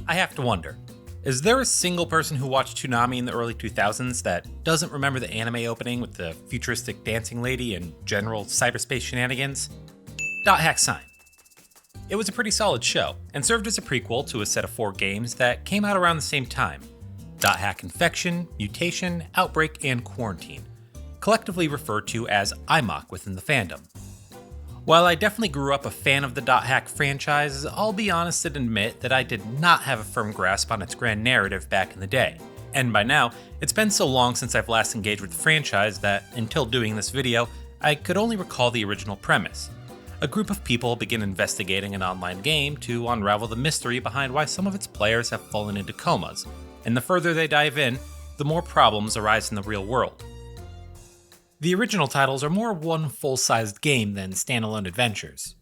I have to wonder, is there a single person who watched Toonami in the early 2000s that doesn't remember the anime opening with the futuristic dancing lady and general cyberspace shenanigans? Dot Hack Sign. It was a pretty solid show, and served as a prequel to a set of 4 games that came out around the same time. Dot Hack Infection, Mutation, Outbreak, and Quarantine, collectively referred to as IMOC within the fandom. While I definitely grew up a fan of the Dot Hack franchise, I'll be honest and admit that I did not have a firm grasp on its grand narrative back in the day. And by now, it's been so long since I've last engaged with the franchise that, until doing this video, I could only recall the original premise. A group of people begin investigating an online game to unravel the mystery behind why some of its players have fallen into comas, and the further they dive in, the more problems arise in the real world. The original titles are more one full-sized game than standalone adventures.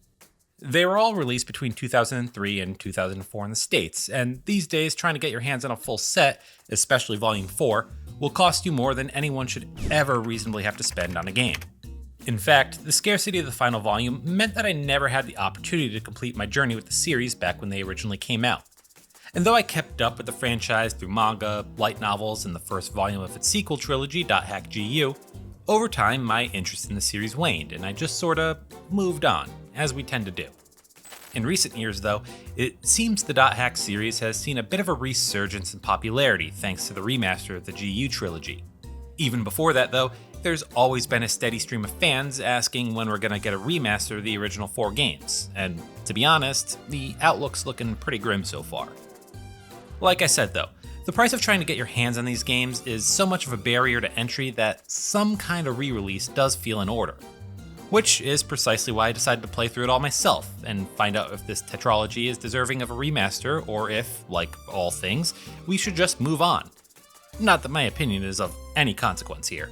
They were all released between 2003 and 2004 in the States, and these days trying to get your hands on a full set, especially Volume 4, will cost you more than anyone should ever reasonably have to spend on a game. In fact, the scarcity of the final volume meant that I never had the opportunity to complete my journey with the series back when they originally came out. And though I kept up with the franchise through manga, light novels, and the first volume of its sequel trilogy, Dot Hack GU, over time my interest in the series waned, and I just sorta moved on, as we tend to do. In recent years though, it seems the Dot Hack series has seen a bit of a resurgence in popularity thanks to the remaster of the GU trilogy. Even before that though, there's always been a steady stream of fans asking when we're gonna get a remaster of the original 4 games, and to be honest, the outlook's looking pretty grim so far. Like I said though, the price of trying to get your hands on these games is so much of a barrier to entry that some kind of re-release does feel in order. Which is precisely why I decided to play through it all myself, and find out if this tetralogy is deserving of a remaster, or if, like all things, we should just move on. Not that my opinion is of any consequence here.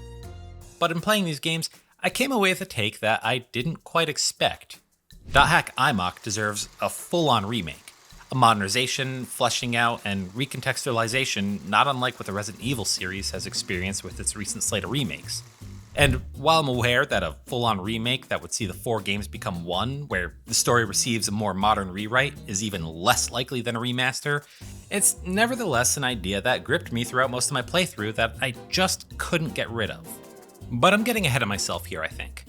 But in playing these games, I came away with a take that I didn't quite expect. Dot Hack IMOC deserves a full-on remake, a modernization, fleshing out, and recontextualization not unlike what the Resident Evil series has experienced with its recent slate of remakes. And while I'm aware that a full-on remake that would see the 4 games become one, where the story receives a more modern rewrite, is even less likely than a remaster, it's nevertheless an idea that gripped me throughout most of my playthrough that I just couldn't get rid of. But I'm getting ahead of myself here, I think.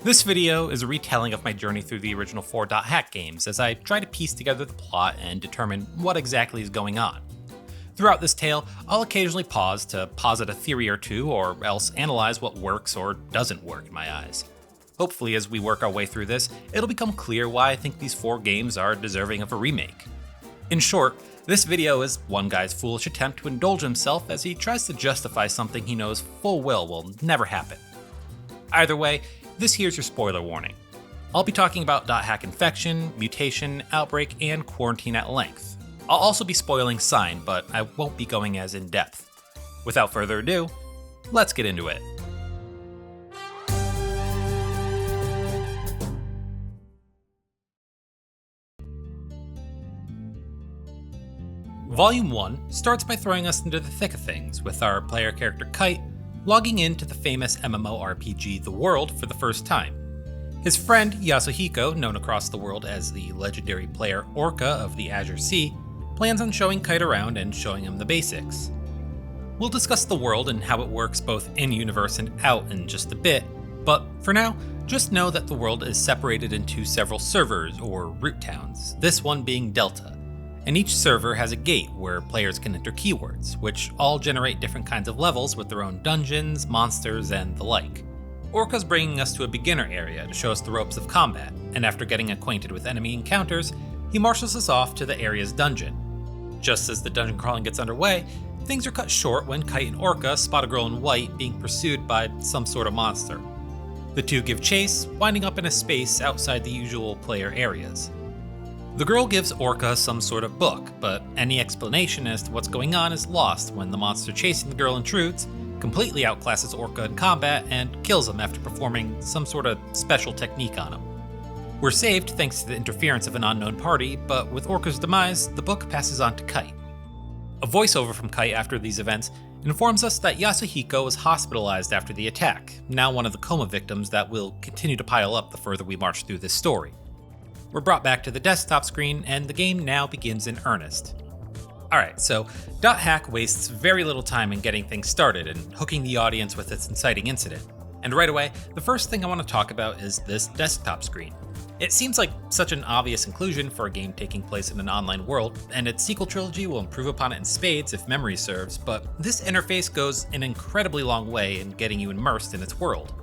This video is a retelling of my journey through the original 4 Dot Hack games as I try to piece together the plot and determine what exactly is going on. Throughout this tale, I'll occasionally pause to posit a theory or two, or else analyze what works or doesn't work in my eyes. Hopefully as we work our way through this, it'll become clear why I think these 4 games are deserving of a remake. In short, this video is one guy's foolish attempt to indulge himself as he tries to justify something he knows full well will never happen. Either way, this here's your spoiler warning. I'll be talking about Dot Hack Infection, Mutation, Outbreak, and Quarantine at length. I'll also be spoiling Sign, but I won't be going as in-depth. Without further ado, let's get into it. Volume 1 starts by throwing us into the thick of things, with our player character Kite logging into the famous MMORPG The World for the first time. His friend Yasuhiko, known across the world as the legendary player Orca of the Azure Sea, plans on showing Kite around and showing him the basics. We'll discuss the world and how it works both in-universe and out in just a bit, but for now, just know that the world is separated into several servers, or root towns, this one being Delta. And each server has a gate where players can enter keywords, which all generate different kinds of levels with their own dungeons, monsters, and the like. Orca's bringing us to a beginner area to show us the ropes of combat, and after getting acquainted with enemy encounters, he marshals us off to the area's dungeon. Just as the dungeon crawling gets underway, things are cut short when Kite and Orca spot a girl in white being pursued by some sort of monster. The two give chase, winding up in a space outside the usual player areas. The girl gives Orca some sort of book, but any explanation as to what's going on is lost when the monster chasing the girl intrudes, completely outclasses Orca in combat, and kills him after performing some sort of special technique on him. We're saved thanks to the interference of an unknown party, but with Orca's demise, the book passes on to Kite. A voiceover from Kite after these events informs us that Yasuhiko was hospitalized after the attack, now one of the coma victims that will continue to pile up the further we march through this story. We're brought back to the desktop screen, and the game now begins in earnest. Alright, so .hack wastes very little time in getting things started and hooking the audience with its inciting incident. And right away, the first thing I want to talk about is this desktop screen. It seems like such an obvious inclusion for a game taking place in an online world, and its sequel trilogy will improve upon it in spades if memory serves, but this interface goes an incredibly long way in getting you immersed in its world.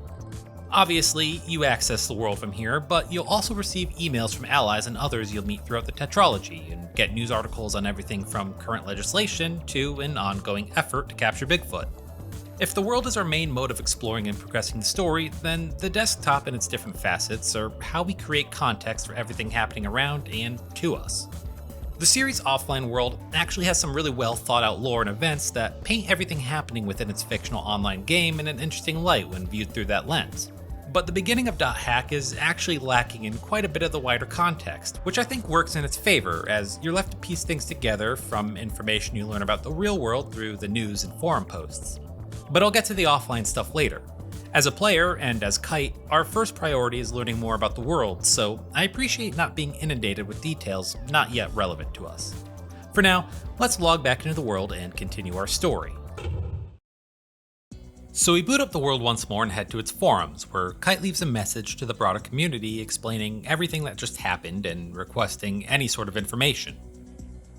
Obviously, you access the world from here, but you'll also receive emails from allies and others you'll meet throughout the tetralogy, and get news articles on everything from current legislation to an ongoing effort to capture Bigfoot. If the world is our main mode of exploring and progressing the story, then the desktop and its different facets are how we create context for everything happening around and to us. The series' offline world actually has some really well thought out lore and events that paint everything happening within its fictional online game in an interesting light when viewed through that lens. But the beginning of .hack is actually lacking in quite a bit of the wider context, which I think works in its favor, as you're left to piece things together from information you learn about the real world through the news and forum posts. But I'll get to the offline stuff later. As a player, and as Kite, our first priority is learning more about the world, so I appreciate not being inundated with details not yet relevant to us. For now, let's log back into the world and continue our story. So we boot up the world once more and head to its forums, where Kite leaves a message to the broader community explaining everything that just happened and requesting any sort of information.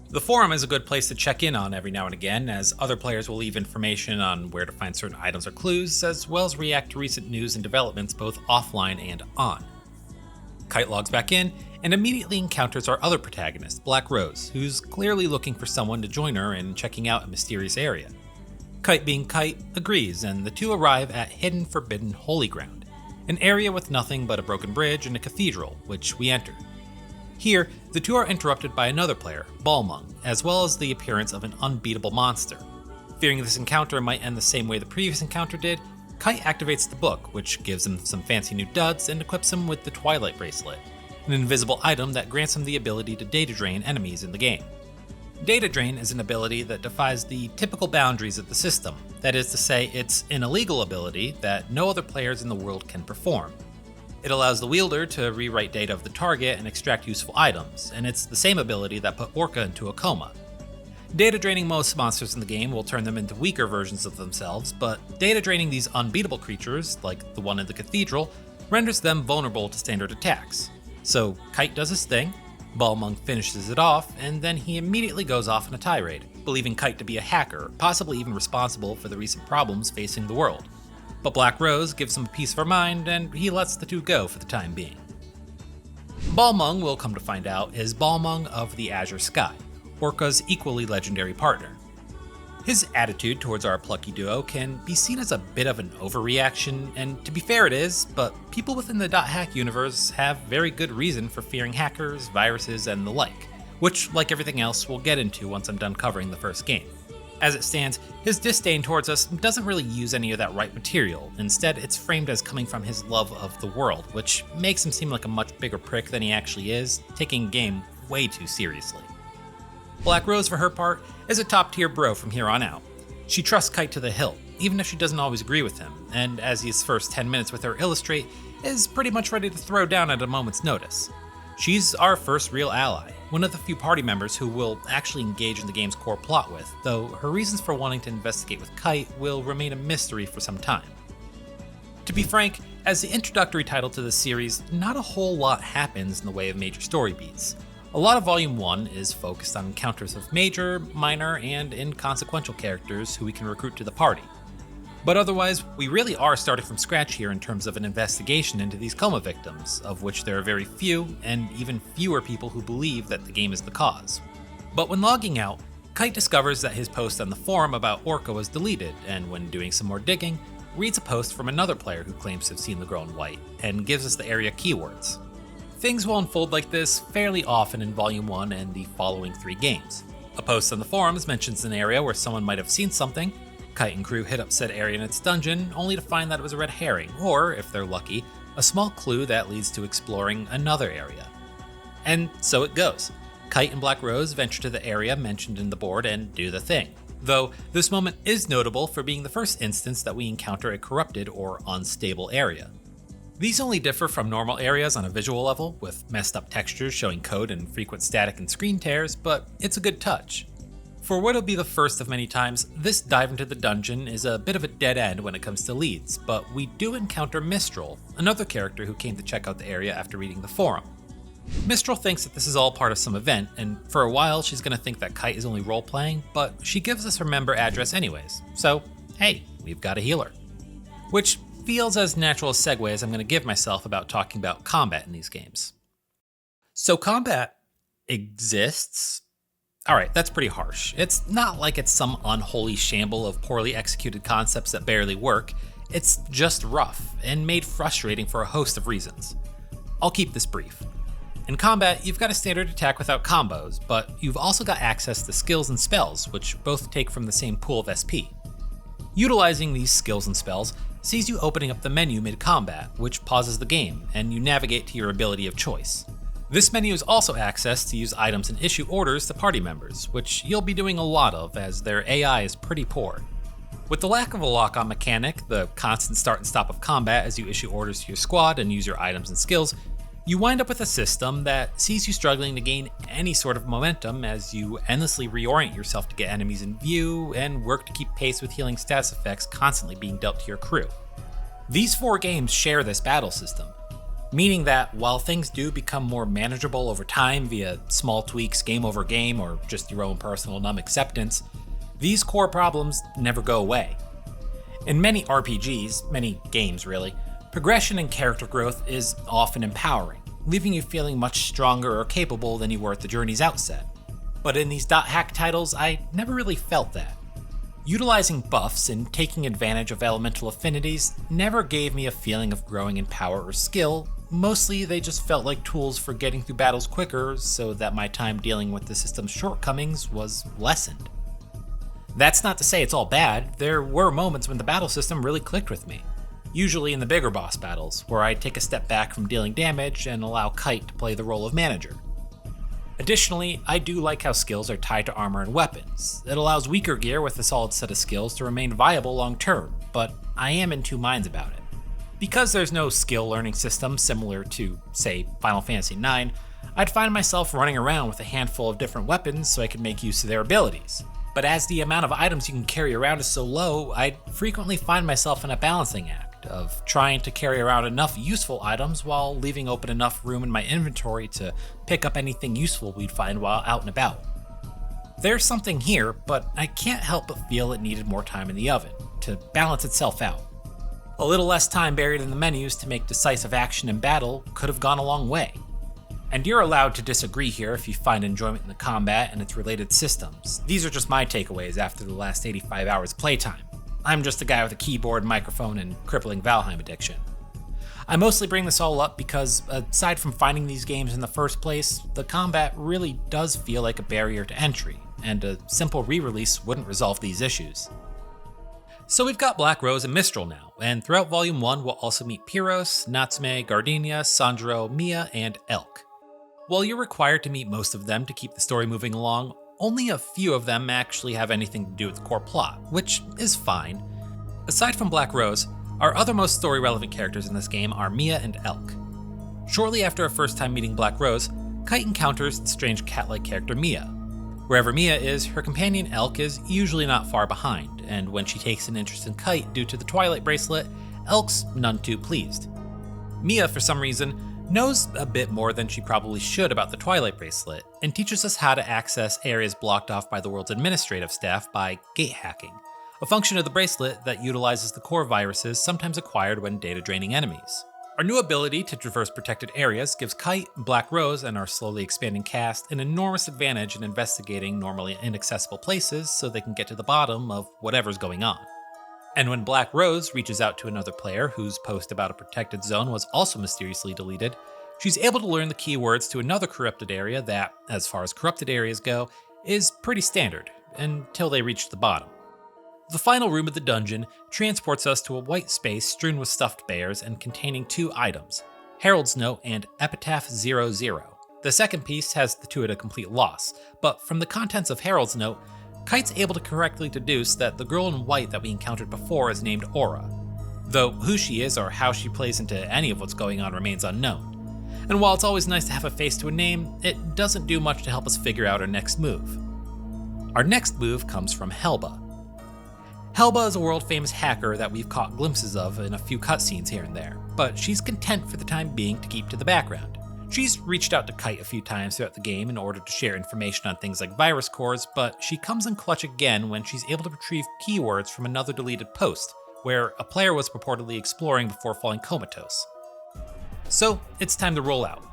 The forum is a good place to check in on every now and again, as other players will leave information on where to find certain items or clues, as well as react to recent news and developments both offline and on. Kite logs back in and immediately encounters our other protagonist, Black Rose, who's clearly looking for someone to join her in checking out a mysterious area. Kite being Kite agrees, and the two arrive at Hidden Forbidden Holy Ground, an area with nothing but a broken bridge and a cathedral, which we enter. Here, the two are interrupted by another player, Ballin, as well as the appearance of an unbeatable monster. Fearing this encounter might end the same way the previous encounter did, Kite activates the book, which gives him some fancy new duds and equips him with the Twilight Bracelet, an invisible item that grants him the ability to data drain enemies in the game. Data Drain is an ability that defies the typical boundaries of the system, that is to say, it's an illegal ability that no other players in the world can perform. It allows the wielder to rewrite data of the target and extract useful items, and it's the same ability that put Orca into a coma. Data draining most monsters in the game will turn them into weaker versions of themselves, but data draining these unbeatable creatures, like the one in the cathedral, renders them vulnerable to standard attacks. So Kite does his thing, Ballin finishes it off, and then he immediately goes off on a tirade, believing Kite to be a hacker, possibly even responsible for the recent problems facing the world. But Black Rose gives him a piece of her mind, and he lets the two go for the time being. Ballin, we'll come to find out, is Ballin of the Azure Sky, Orca's equally legendary partner. His attitude towards our plucky duo can be seen as a bit of an overreaction, and to be fair it is, but people within the .hack universe have very good reason for fearing hackers, viruses, and the like, which, like everything else, we'll get into once I'm done covering the first game. As it stands, his disdain towards us doesn't really use any of that right material. Instead, it's framed as coming from his love of the world, which makes him seem like a much bigger prick than he actually is, taking the game way too seriously. Black Rose, for her part, is a top-tier bro from here on out. She trusts Kite to the hilt, even if she doesn't always agree with him, and as his first 10 minutes with her illustrate, is pretty much ready to throw down at a moment's notice. She's our first real ally, one of the few party members who will actually engage in the game's core plot with, though her reasons for wanting to investigate with Kite will remain a mystery for some time. To be frank, as the introductory title to the series, not a whole lot happens in the way of major story beats. A lot of Volume 1 is focused on encounters with major, minor, and inconsequential characters who we can recruit to the party. But otherwise, we really are starting from scratch here in terms of an investigation into these coma victims, of which there are very few, and even fewer people who believe that the game is the cause. But when logging out, Kite discovers that his post on the forum about Orca was deleted, and when doing some more digging, reads a post from another player who claims to have seen the girl in white, and gives us the area keywords. Things will unfold like this fairly often in Volume 1 and the following 3 games. A post on the forums mentions an area where someone might have seen something. Kite and crew hit up said area in its dungeon, only to find that it was a red herring, or, if they're lucky, a small clue that leads to exploring another area. And so it goes. Kite and Black Rose venture to the area mentioned in the board and do the thing. Though, this moment is notable for being the first instance that we encounter a corrupted or unstable area. These only differ from normal areas on a visual level, with messed up textures showing code and frequent static and screen tears, but it's a good touch. For what'll be the first of many times, this dive into the dungeon is a bit of a dead end when it comes to leads, but we do encounter Mistral, another character who came to check out the area after reading the forum. Mistral thinks that this is all part of some event, and for a while she's gonna think that Kite is only role-playing, but she gives us her member address anyways, so hey, we've got a healer. Which feels as natural a segue as I'm gonna give myself about talking about combat in these games. So combat exists? Alright, that's pretty harsh. It's not like it's some unholy shamble of poorly executed concepts that barely work, it's just rough, and made frustrating for a host of reasons. I'll keep this brief. In combat, you've got a standard attack without combos, but you've also got access to skills and spells, which both take from the same pool of SP. Utilizing these skills and spells sees you opening up the menu mid-combat, which pauses the game, and you navigate to your ability of choice. This menu is also accessed to use items and issue orders to party members, which you'll be doing a lot of as their AI is pretty poor. With the lack of a lock-on mechanic, the constant start and stop of combat as you issue orders to your squad and use your items and skills, you wind up with a system that sees you struggling to gain any sort of momentum as you endlessly reorient yourself to get enemies in view and work to keep pace with healing status effects constantly being dealt to your crew. These 4 games share this battle system, meaning that while things do become more manageable over time via small tweaks game over game or just your own personal numb acceptance, these core problems never go away. In many RPGs, many games really, progression and character growth is often empowering, leaving you feeling much stronger or capable than you were at the journey's outset. But in these .hack titles, I never really felt that. Utilizing buffs and taking advantage of elemental affinities never gave me a feeling of growing in power or skill. Mostly they just felt like tools for getting through battles quicker so that my time dealing with the system's shortcomings was lessened. That's not to say it's all bad, there were moments when the battle system really clicked with me. Usually in the bigger boss battles, where I take a step back from dealing damage and allow Kite to play the role of manager. Additionally, I do like how skills are tied to armor and weapons. It allows weaker gear with a solid set of skills to remain viable long term, but I am in two minds about it. Because there's no skill learning system similar to, say, Final Fantasy IX, I'd find myself running around with a handful of different weapons so I could make use of their abilities. But as the amount of items you can carry around is so low, I'd frequently find myself in a balancing act of trying to carry around enough useful items while leaving open enough room in my inventory to pick up anything useful we'd find while out and about. There's something here, but I can't help but feel it needed more time in the oven to balance itself out. A little less time buried in the menus to make decisive action in battle could have gone a long way. And you're allowed to disagree here if you find enjoyment in the combat and its related systems. These are just my takeaways after the last 85 hours playtime. I'm just a guy with a keyboard, microphone, and crippling Valheim addiction. I mostly bring this all up because, aside from finding these games in the first place, the combat really does feel like a barrier to entry, and a simple re-release wouldn't resolve these issues. So we've got Black Rose and Mistral now, and throughout Volume 1 we'll also meet Pyros, Natsume, Gardenia, Sandro, Mia, and Elk. While you're required to meet most of them to keep the story moving along, only a few of them actually have anything to do with the core plot, which is fine. Aside from Black Rose, our other most story-relevant characters in this game are Mia and Elk. Shortly after our first time meeting Black Rose, Kite encounters the strange cat-like character Mia. Wherever Mia is, her companion Elk is usually not far behind, and when she takes an interest in Kite due to the Twilight Bracelet, Elk's none too pleased. Mia, for some reason, knows a bit more than she probably should about the Twilight Bracelet, and teaches us how to access areas blocked off by the world's administrative staff by gate hacking, a function of the bracelet that utilizes the core viruses sometimes acquired when data draining enemies. Our new ability to traverse protected areas gives Kite, Black Rose, and our slowly expanding cast an enormous advantage in investigating normally inaccessible places so they can get to the bottom of whatever's going on. And when Black Rose reaches out to another player whose post about a protected zone was also mysteriously deleted, she's able to learn the keywords to another corrupted area that, as far as corrupted areas go, is pretty standard, until they reach the bottom. The final room of the dungeon transports us to a white space strewn with stuffed bears and containing 2 items, Herald's Note and Epitaph 00. The second piece has the 2 at a complete loss, but from the contents of Herald's Note, Kite's able to correctly deduce that the girl in white that we encountered before is named Aura, though who she is or how she plays into any of what's going on remains unknown. And while it's always nice to have a face to a name, it doesn't do much to help us figure out our next move. Our next move comes from Helba. Helba is a world-famous hacker that we've caught glimpses of in a few cutscenes here and there, but she's content for the time being to keep to the background. She's reached out to Kite a few times throughout the game in order to share information on things like virus cores, but she comes in clutch again when she's able to retrieve keywords from another deleted post, where a player was purportedly exploring before falling comatose. So, it's time to roll out.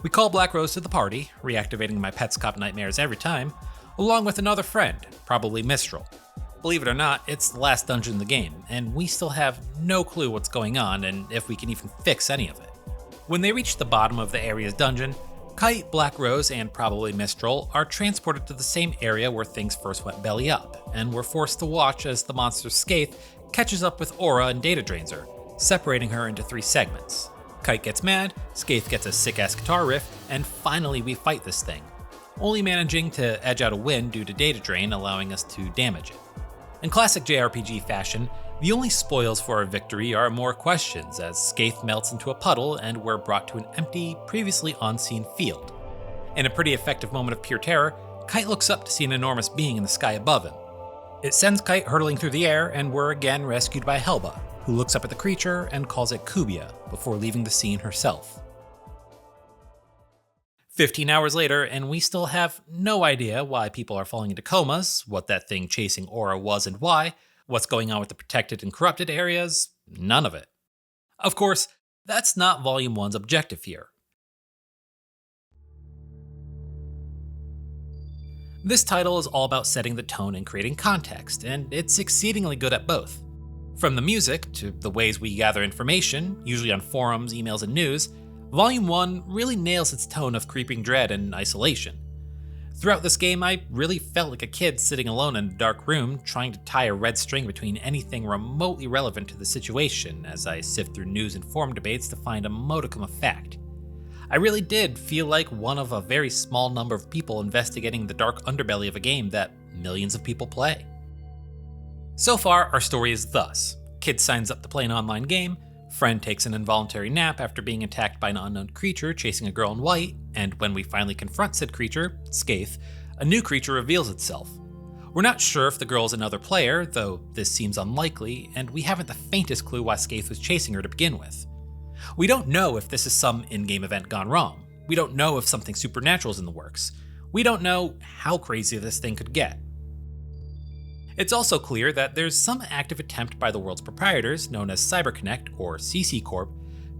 We call Black Rose to the party, reactivating my Pets Cop nightmares every time, along with another friend, probably Mistral. Believe it or not, it's the last dungeon in the game, and we still have no clue what's going on and if we can even fix any of it. When they reach the bottom of the area's dungeon, Kite, Black Rose, and probably Mistral are transported to the same area where things first went belly up, and we're forced to watch as the monster Skaith catches up with Aura and data drains her, separating her into 3 segments. Kite gets mad, Skaith gets a sick-ass guitar riff, and finally we fight this thing, only managing to edge out a win due to data drain allowing us to damage it. In classic JRPG fashion, the only spoils for our victory are more questions as Skaith melts into a puddle and we're brought to an empty, previously unseen field. In a pretty effective moment of pure terror, Kite looks up to see an enormous being in the sky above him. It sends Kite hurtling through the air and we're again rescued by Helba, who looks up at the creature and calls it Kubia before leaving the scene herself. 15 hours later, and we still have no idea why people are falling into comas, what that thing chasing Aura was and why, what's going on with the protected and corrupted areas, none of it. Of course, that's not Volume 1's objective here. This title is all about setting the tone and creating context, and it's exceedingly good at both. From the music to the ways we gather information, usually on forums, emails, and news, Volume 1 really nails its tone of creeping dread and isolation. Throughout this game, I really felt like a kid sitting alone in a dark room trying to tie a red string between anything remotely relevant to the situation as I sift through news and forum debates to find a modicum of fact. I really did feel like one of a very small number of people investigating the dark underbelly of a game that millions of people play. So far, our story is thus. Kid signs up to play an online game, friend takes an involuntary nap after being attacked by an unknown creature chasing a girl in white, and when we finally confront said creature, Skaith, a new creature reveals itself. We're not sure if the girl is another player, though this seems unlikely, and we haven't the faintest clue why Skaith was chasing her to begin with. We don't know if this is some in-game event gone wrong. We don't know if something supernatural is in the works. We don't know how crazy this thing could get. It's also clear that there's some active attempt by the world's proprietors, known as CyberConnect, or CC Corp,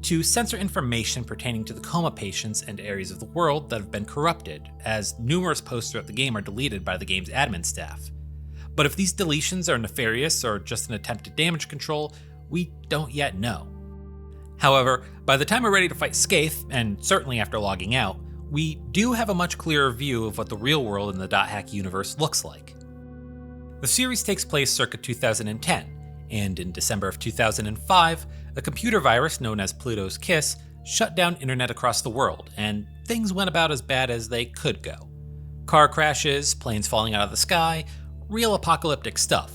to censor information pertaining to the coma patients and areas of the world that have been corrupted, as numerous posts throughout the game are deleted by the game's admin staff. But if these deletions are nefarious or just an attempt to damage control, we don't yet know. However, by the time we're ready to fight Skaith, and certainly after logging out, we do have a much clearer view of what the real world in the .hack universe looks like. The series takes place circa 2010, and in December of 2005, a computer virus known as Pluto's Kiss shut down internet across the world, and things went about as bad as they could go. Car crashes, planes falling out of the sky, real apocalyptic stuff.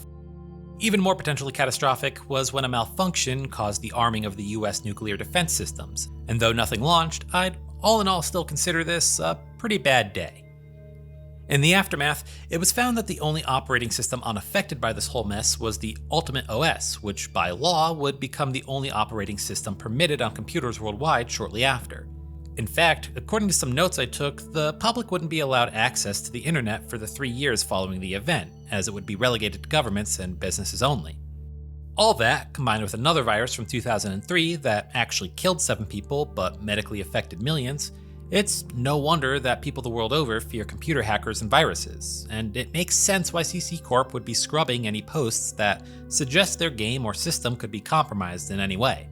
Even more potentially catastrophic was when a malfunction caused the arming of the US nuclear defense systems, and though nothing launched, I'd all in all still consider this a pretty bad day. In the aftermath, it was found that the only operating system unaffected by this whole mess was the Ultimate OS, which by law would become the only operating system permitted on computers worldwide shortly after. In fact, according to some notes I took, the public wouldn't be allowed access to the internet for the 3 years following the event, as it would be relegated to governments and businesses only. All that, combined with another virus from 2003 that actually killed 7 people but medically affected millions, it's no wonder that people the world over fear computer hackers and viruses, and it makes sense why CC Corp would be scrubbing any posts that suggest their game or system could be compromised in any way.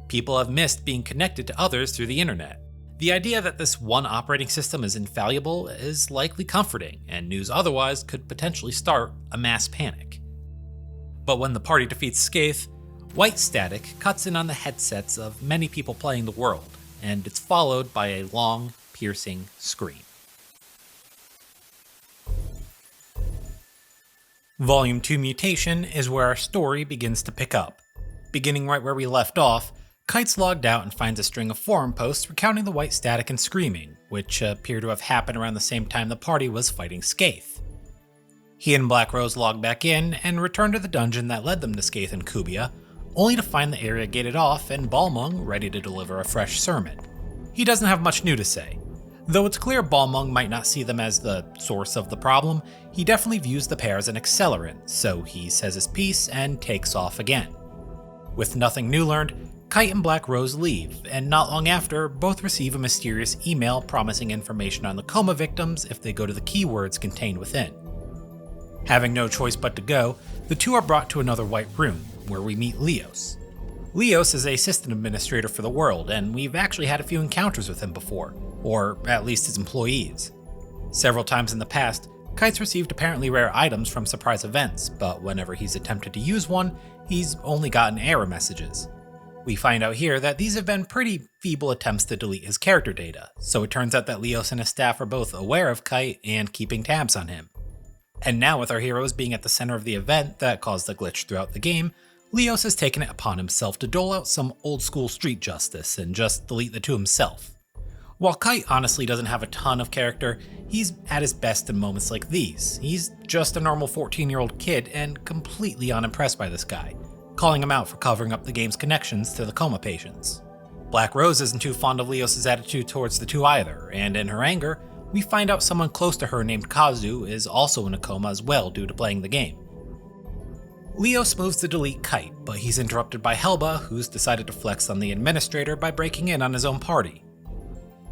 People have missed being connected to others through the internet. The idea that this one operating system is infallible is likely comforting, and news otherwise could potentially start a mass panic. But when the party defeats Skaith, white static cuts in on the headsets of many people playing the world, and it's followed by a long, piercing scream. Volume 2 Mutation is where our story begins to pick up. Beginning right where we left off, Kite's logged out and finds a string of forum posts recounting the white static and screaming, which appear to have happened around the same time the party was fighting Skaith. He and Black Rose log back in and return to the dungeon that led them to Skaith and Kubia, only to find the area gated off and Balmung ready to deliver a fresh sermon. He doesn't have much new to say. Though it's clear Balmung might not see them as the source of the problem, he definitely views the pair as an accelerant, so he says his piece and takes off again. With nothing new learned, Kite and Black Rose leave, and not long after, both receive a mysterious email promising information on the coma victims if they go to the keywords contained within. Having no choice but to go, the two are brought to another white room, where we meet Leos. Leos is a system administrator for the world, and we've actually had a few encounters with him before, or at least his employees. Several times in the past, Kite's received apparently rare items from surprise events, but whenever he's attempted to use one, he's only gotten error messages. We find out here that these have been pretty feeble attempts to delete his character data, so it turns out that Leos and his staff are both aware of Kite and keeping tabs on him. And now with our heroes being at the center of the event that caused the glitch throughout the game, Leos has taken it upon himself to dole out some old school street justice and just delete the two himself. While Kite honestly doesn't have a ton of character, he's at his best in moments like these. He's just a normal 14-year-old kid and completely unimpressed by this guy, calling him out for covering up the game's connections to the coma patients. Black Rose isn't too fond of Leos' attitude towards the two either, and in her anger, we find out someone close to her named Kazu is also in a coma as well due to playing the game. Leos moves to delete Kite, but he's interrupted by Helba, who's decided to flex on the administrator by breaking in on his own party.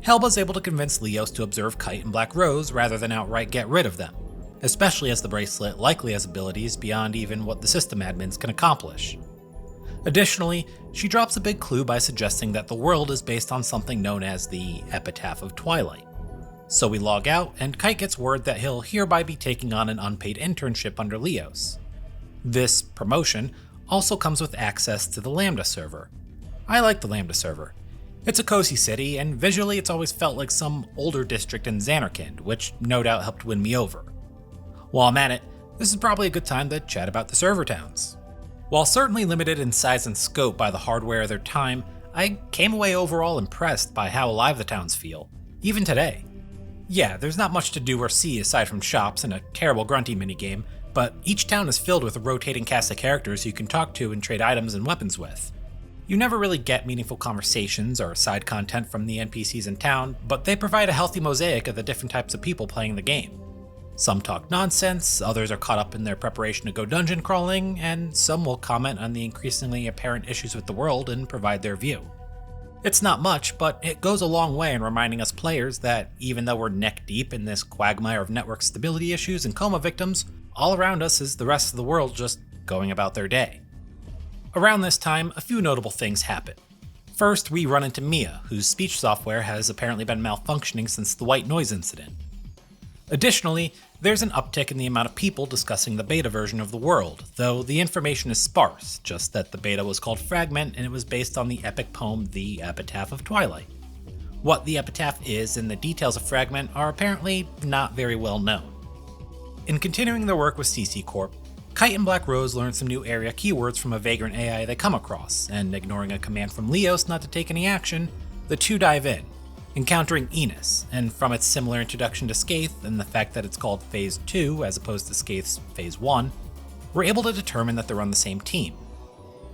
Helba's able to convince Leos to observe Kite and Black Rose rather than outright get rid of them, especially as the bracelet likely has abilities beyond even what the system admins can accomplish. Additionally, she drops a big clue by suggesting that the world is based on something known as the Epitaph of Twilight. So we log out, and Kite gets word that he'll hereby be taking on an unpaid internship under Leos. This promotion also comes with access to the Lambda server. I like the Lambda server. It's a cozy city, and visually it's always felt like some older district in Xanarkand, which no doubt helped win me over. While I'm at it, this is probably a good time to chat about the server towns. While certainly limited in size and scope by the hardware of their time, I came away overall impressed by how alive the towns feel, even today. Yeah, there's not much to do or see aside from shops and a terrible grunty minigame, but each town is filled with a rotating cast of characters you can talk to and trade items and weapons with. You never really get meaningful conversations or side content from the NPCs in town, but they provide a healthy mosaic of the different types of people playing the game. Some talk nonsense, others are caught up in their preparation to go dungeon crawling, and some will comment on the increasingly apparent issues with the world and provide their view. It's not much, but it goes a long way in reminding us players that even though we're neck deep in this quagmire of network stability issues and coma victims, all around us is the rest of the world just going about their day. Around this time, a few notable things happen. First, we run into Mia, whose speech software has apparently been malfunctioning since the white noise incident. Additionally, there's an uptick in the amount of people discussing the beta version of the world, though the information is sparse, just that the beta was called Fragment and it was based on the epic poem The Epitaph of Twilight. What the Epitaph is and the details of Fragment are apparently not very well known. In continuing their work with CC Corp, Kite and Black Rose learn some new area keywords from a vagrant AI they come across, and ignoring a command from Leos not to take any action, the two dive in, encountering Enos, and from its similar introduction to Skaith and the fact that it's called Phase 2 as opposed to Skaith's Phase 1, we're able to determine that they're on the same team.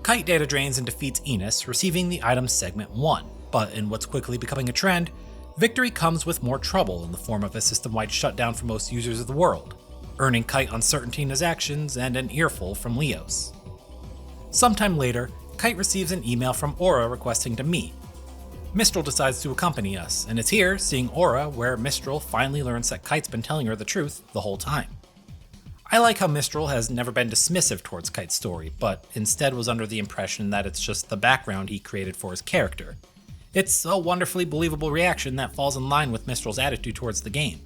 Kite data drains and defeats Enos, receiving the item Segment 1, but in what's quickly becoming a trend, victory comes with more trouble in the form of a system-wide shutdown for most users of the world, earning Kite uncertainty in his actions and an earful from Leos. Sometime later, Kite receives an email from Aura requesting to meet. Mistral decides to accompany us, and it's here, seeing Aura, where Mistral finally learns that Kite's been telling her the truth the whole time. I like how Mistral has never been dismissive towards Kite's story, but instead was under the impression that it's just the background he created for his character. It's a wonderfully believable reaction that falls in line with Mistral's attitude towards the game.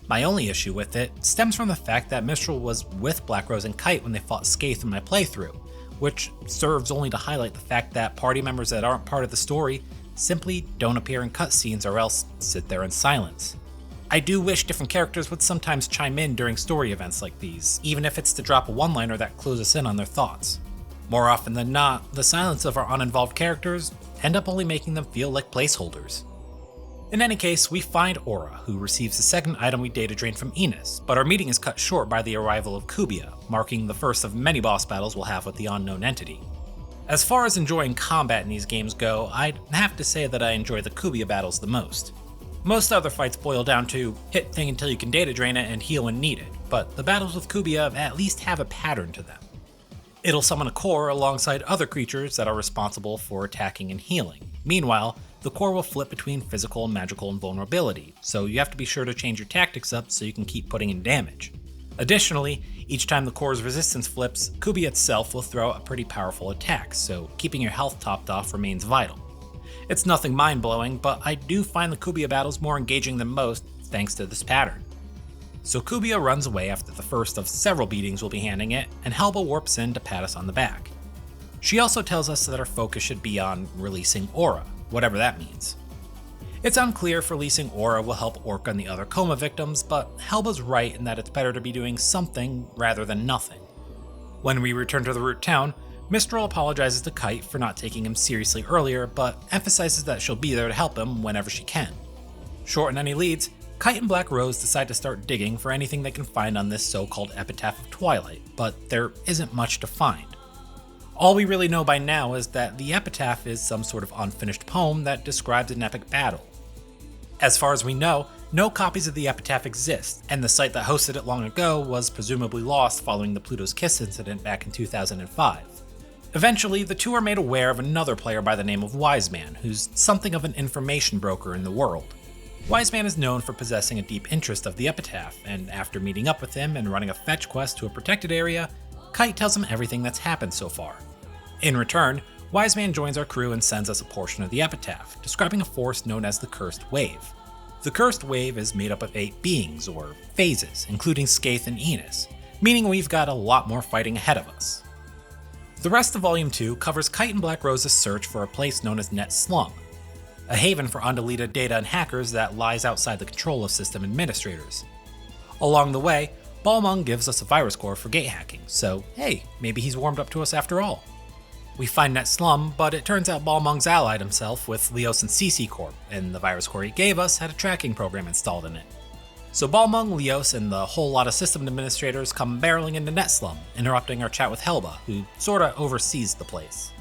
My only issue with it stems from the fact that Mistral was with Black Rose and Kite when they fought Skaith in my playthrough, which serves only to highlight the fact that party members that aren't part of the story simply don't appear in cutscenes or else sit there in silence. I do wish different characters would sometimes chime in during story events like these, even if it's to drop a one-liner that clues us in on their thoughts. More often than not, the silence of our uninvolved characters end up only making them feel like placeholders. In any case, we find Aura, who receives the second item we data drained from Enos, but our meeting is cut short by the arrival of Kubia, marking the first of many boss battles we'll have with the unknown entity. As far as enjoying combat in these games go, I'd have to say that I enjoy the Kubia battles the most. Most other fights boil down to hit thing until you can data drain it and heal when needed, but the battles with Kubia at least have a pattern to them. It'll summon a core alongside other creatures that are responsible for attacking and healing. Meanwhile, the core will flip between physical, magical, and vulnerability, so you have to be sure to change your tactics up so you can keep putting in damage. Additionally, each time the core's resistance flips, Kubia itself will throw a pretty powerful attack, so keeping your health topped off remains vital. It's nothing mind-blowing, but I do find the Kubia battles more engaging than most thanks to this pattern. So Kubia runs away after the first of several beatings we'll be handing it, and Helba warps in to pat us on the back. She also tells us that our focus should be on releasing Aura, whatever that means. It's unclear if releasing Aura will help Orca and the other coma victims, but Helba's right in that it's better to be doing something rather than nothing. When we return to the root town, Mistral apologizes to Kite for not taking him seriously earlier, but emphasizes that she'll be there to help him whenever she can. Short on any leads, Kite and Black Rose decide to start digging for anything they can find on this so-called Epitaph of Twilight, but there isn't much to find. All we really know by now is that the Epitaph is some sort of unfinished poem that describes an epic battle. As far as we know, no copies of the Epitaph exist, and the site that hosted it long ago was presumably lost following the Pluto's Kiss incident back in 2005. Eventually, the two are made aware of another player by the name of Wiseman, who's something of an information broker in the world. Wiseman is known for possessing a deep interest of the Epitaph, and after meeting up with him and running a fetch quest to a protected area, Kite tells him everything that's happened so far. In return, Wiseman joins our crew and sends us a portion of the Epitaph, describing a force known as the Cursed Wave. The Cursed Wave is made up of 8 beings, or phases, including Skaith and Enos, meaning we've got a lot more fighting ahead of us. The rest of Volume 2 covers Kite and Black Rose's search for a place known as Net Slum, a haven for undeleted data and hackers that lies outside the control of system administrators. Along the way, Balmung gives us a virus core for gate hacking, so hey, maybe he's warmed up to us after all. We find Net Slum, but it turns out Balmung's allied himself with Leos and CC Corp, and the virus core he gave us had a tracking program installed in it. So Balmung, Leos, and the whole lot of system administrators come barreling into Net Slum, interrupting our chat with Helba, who sorta oversees the place.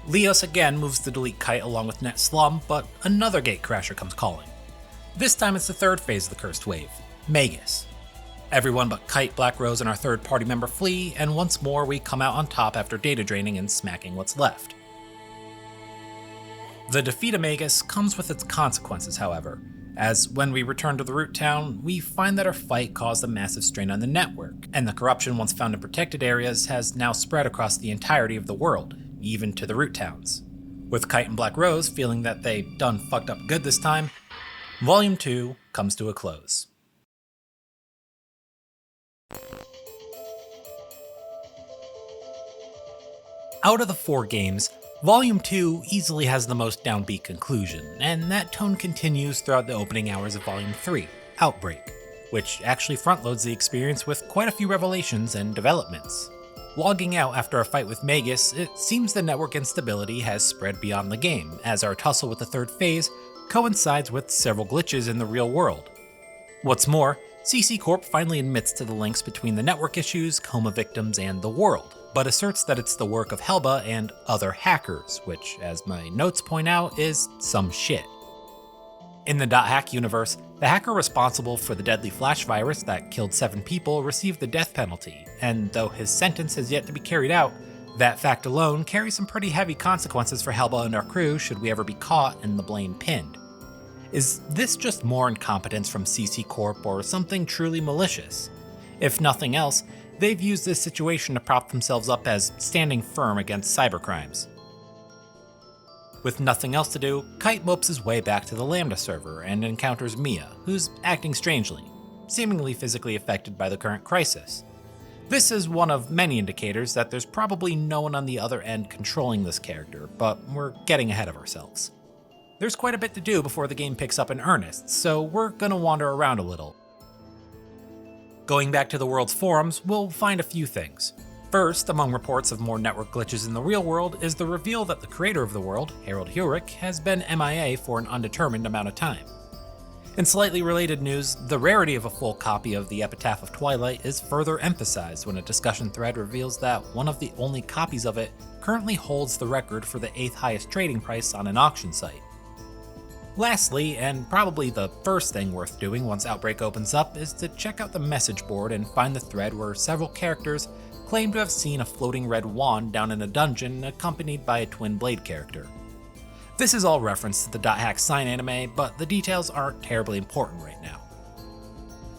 Leos again moves to delete Kite along with Net Slum, but another gatecrasher comes calling. This time it's the third phase of the Cursed Wave, Magus. Everyone but Kite, Black Rose, and our third party member flee, and once more we come out on top after data draining and smacking what's left. The defeat of Magus comes with its consequences, however, as when we return to the root town, we find that our fight caused a massive strain on the network, and the corruption once found in protected areas has now spread across the entirety of the world, even to the root towns. With Kite and Black Rose feeling that they done fucked up good this time, Volume 2 comes to a close. Out of the 4 games, Volume 2 easily has the most downbeat conclusion, and that tone continues throughout the opening hours of Volume 3, Outbreak, which actually frontloads the experience with quite a few revelations and developments. Logging out after a fight with Magus, it seems the network instability has spread beyond the game, as our tussle with the third phase coincides with several glitches in the real world. What's more, CC Corp finally admits to the links between the network issues, coma victims, and the world, but asserts that it's the work of Helba and other hackers, which, as my notes point out, is some shit. In the .hack universe, the hacker responsible for the deadly flash virus that killed 7 people received the death penalty, and though his sentence has yet to be carried out, that fact alone carries some pretty heavy consequences for Helba and our crew should we ever be caught and the blame pinned. Is this just more incompetence from CC Corp or something truly malicious? If nothing else, they've used this situation to prop themselves up as standing firm against cybercrimes. With nothing else to do, Kite mopes his way back to the Lambda server and encounters Mia, who's acting strangely, seemingly physically affected by the current crisis. This is one of many indicators that there's probably no one on the other end controlling this character, but we're getting ahead of ourselves. There's quite a bit to do before the game picks up in earnest, so we're gonna wander around a little. Going back to the world's forums, we'll find a few things. First, among reports of more network glitches in the real world, is the reveal that the creator of the world, Harold Hurich, has been MIA for an undetermined amount of time. In slightly related news, the rarity of a full copy of the Epitaph of Twilight is further emphasized when a discussion thread reveals that one of the only copies of it currently holds the record for the 8th highest trading price on an auction site. Lastly, and probably the first thing worth doing once Outbreak opens up, is to check out the message board and find the thread where several characters claim to have seen a floating red wand down in a dungeon accompanied by a twin blade character. This is all reference to the .hack sign anime, but the details aren't terribly important right now.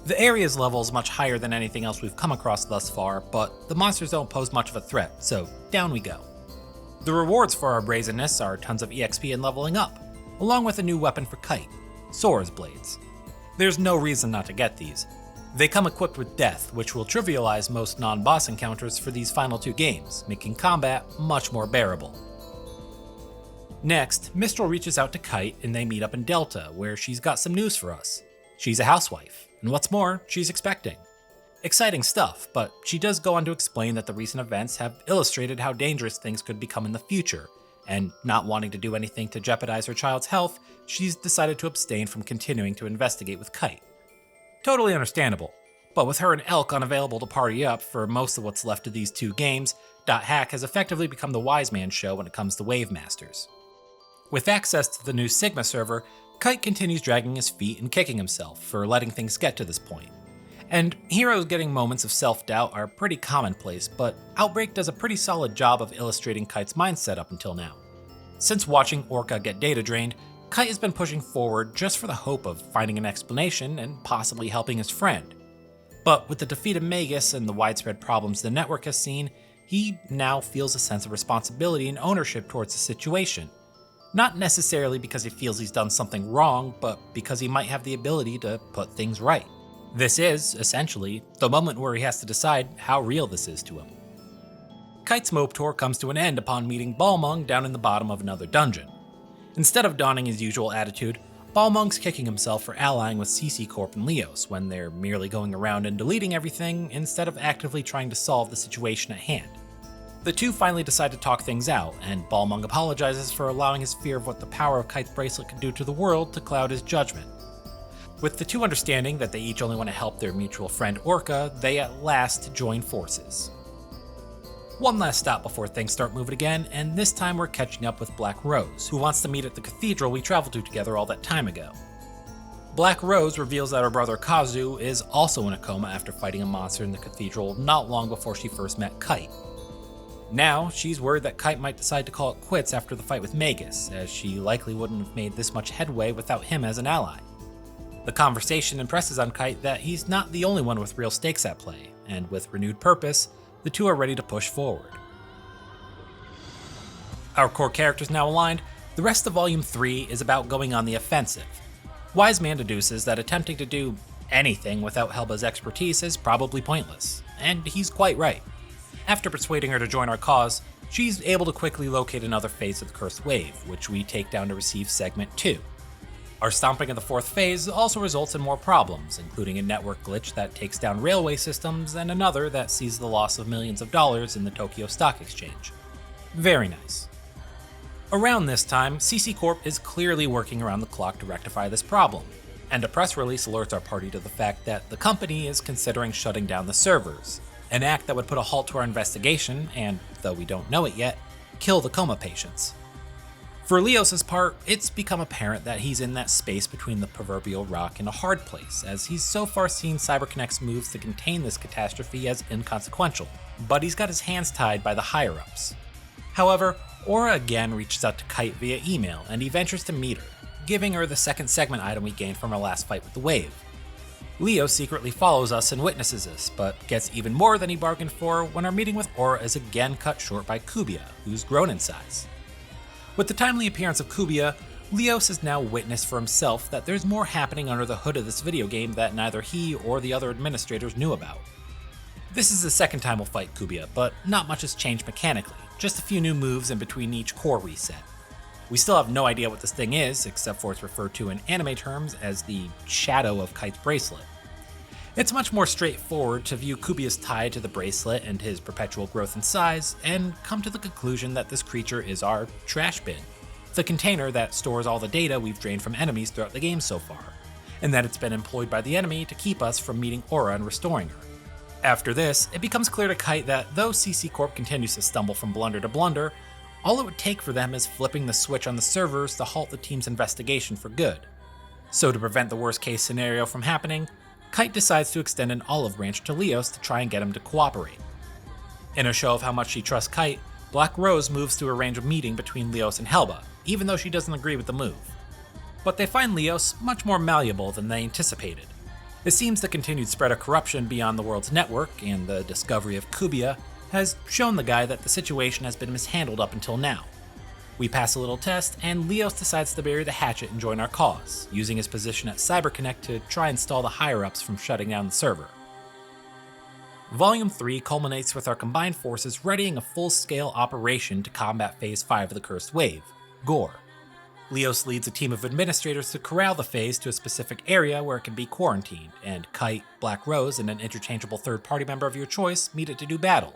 The area's level is much higher than anything else we've come across thus far, but the monsters don't pose much of a threat, so down we go. The rewards for our brazenness are tons of EXP and leveling up, along with a new weapon for Kite, Sora's Blades. There's no reason not to get these. They come equipped with Death, which will trivialize most non-boss encounters for these final 2 games, making combat much more bearable. Next, Mistral reaches out to Kite and they meet up in Delta, where she's got some news for us. She's a housewife, and what's more, she's expecting. Exciting stuff, but she does go on to explain that the recent events have illustrated how dangerous things could become in the future, and not wanting to do anything to jeopardize her child's health, she's decided to abstain from continuing to investigate with Kite. Totally understandable, but with her and Elk unavailable to party up for most of what's left of these 2 games, .hack has effectively become the wise man show when it comes to Wave Masters. With access to the new Sigma server, Kite continues dragging his feet and kicking himself for letting things get to this point. And heroes getting moments of self-doubt are pretty commonplace, but Outbreak does a pretty solid job of illustrating Kite's mindset up until now. Since watching Orca get data drained, Kite has been pushing forward just for the hope of finding an explanation and possibly helping his friend. But with the defeat of Magus and the widespread problems the network has seen, he now feels a sense of responsibility and ownership towards the situation. Not necessarily because he feels he's done something wrong, but because he might have the ability to put things right. This is, essentially, the moment where he has to decide how real this is to him. Kite's mope tour comes to an end upon meeting Balmung down in the bottom of another dungeon. Instead of donning his usual attitude, Balmung's kicking himself for allying with CC Corp and Leos when they're merely going around and deleting everything instead of actively trying to solve the situation at hand. The 2 finally decide to talk things out, and Balmung apologizes for allowing his fear of what the power of Kite's bracelet could do to the world to cloud his judgment. With the 2 understanding that they each only want to help their mutual friend Orca, they at last join forces. One last stop before things start moving again, and this time we're catching up with Black Rose, who wants to meet at the cathedral we traveled to together all that time ago. Black Rose reveals that her brother Kazu is also in a coma after fighting a monster in the cathedral not long before she first met Kite. Now, she's worried that Kite might decide to call it quits after the fight with Magus, as she likely wouldn't have made this much headway without him as an ally. The conversation impresses on Kite that he's not the only one with real stakes at play, and with renewed purpose, the 2 are ready to push forward. Our core characters now aligned, the rest of Volume 3 is about going on the offensive. Wise Man deduces that attempting to do anything without Helba's expertise is probably pointless, and he's quite right. After persuading her to join our cause, she's able to quickly locate another phase of the Cursed Wave, which we take down to receive Segment 2. Our stomping of the 4th phase also results in more problems, including a network glitch that takes down railway systems and another that sees the loss of millions of dollars in the Tokyo Stock Exchange. Very nice. Around this time, CC Corp is clearly working around the clock to rectify this problem, and a press release alerts our party to the fact that the company is considering shutting down the servers, an act that would put a halt to our investigation and, though we don't know it yet, kill the coma patients. For Leos' part, it's become apparent that he's in that space between the proverbial rock and a hard place, as he's so far seen CyberConnect's moves to contain this catastrophe as inconsequential, but he's got his hands tied by the higher-ups. However, Aura again reaches out to Kite via email, and he ventures to meet her, giving her the 2nd segment item we gained from our last fight with the Wave. Leo secretly follows us and witnesses this, but gets even more than he bargained for when our meeting with Aura is again cut short by Kubia, who's grown in size. With the timely appearance of Kubia, Leos has now witnessed for himself that there's more happening under the hood of this video game that neither he or the other administrators knew about. This is the 2nd time we'll fight Kubia, but not much has changed mechanically, just a few new moves in between each core reset. We still have no idea what this thing is, except for it's referred to in anime terms as the shadow of Kite's bracelet. It's much more straightforward to view Kubia's tie to the bracelet and his perpetual growth in size, and come to the conclusion that this creature is our trash bin, the container that stores all the data we've drained from enemies throughout the game so far, and that it's been employed by the enemy to keep us from meeting Aura and restoring her. After this, it becomes clear to Kite that though CC Corp continues to stumble from blunder to blunder, all it would take for them is flipping the switch on the servers to halt the team's investigation for good. So to prevent the worst case scenario from happening, Kite decides to extend an olive branch to Leos to try and get him to cooperate. In a show of how much she trusts Kite, Black Rose moves to arrange a meeting between Leos and Helba, even though she doesn't agree with the move. But they find Leos much more malleable than they anticipated. It seems the continued spread of corruption beyond the world's network and the discovery of Kubia has shown the guy that the situation has been mishandled up until now. We pass a little test, and Leos decides to bury the hatchet and join our cause, using his position at CyberConnect to try and stall the higher-ups from shutting down the server. Volume 3 culminates with our combined forces readying a full-scale operation to combat Phase 5 of the Cursed Wave, Gore. Leos leads a team of administrators to corral the phase to a specific area where it can be quarantined, and Kite, Black Rose, and an interchangeable third-party member of your choice meet it to do battle.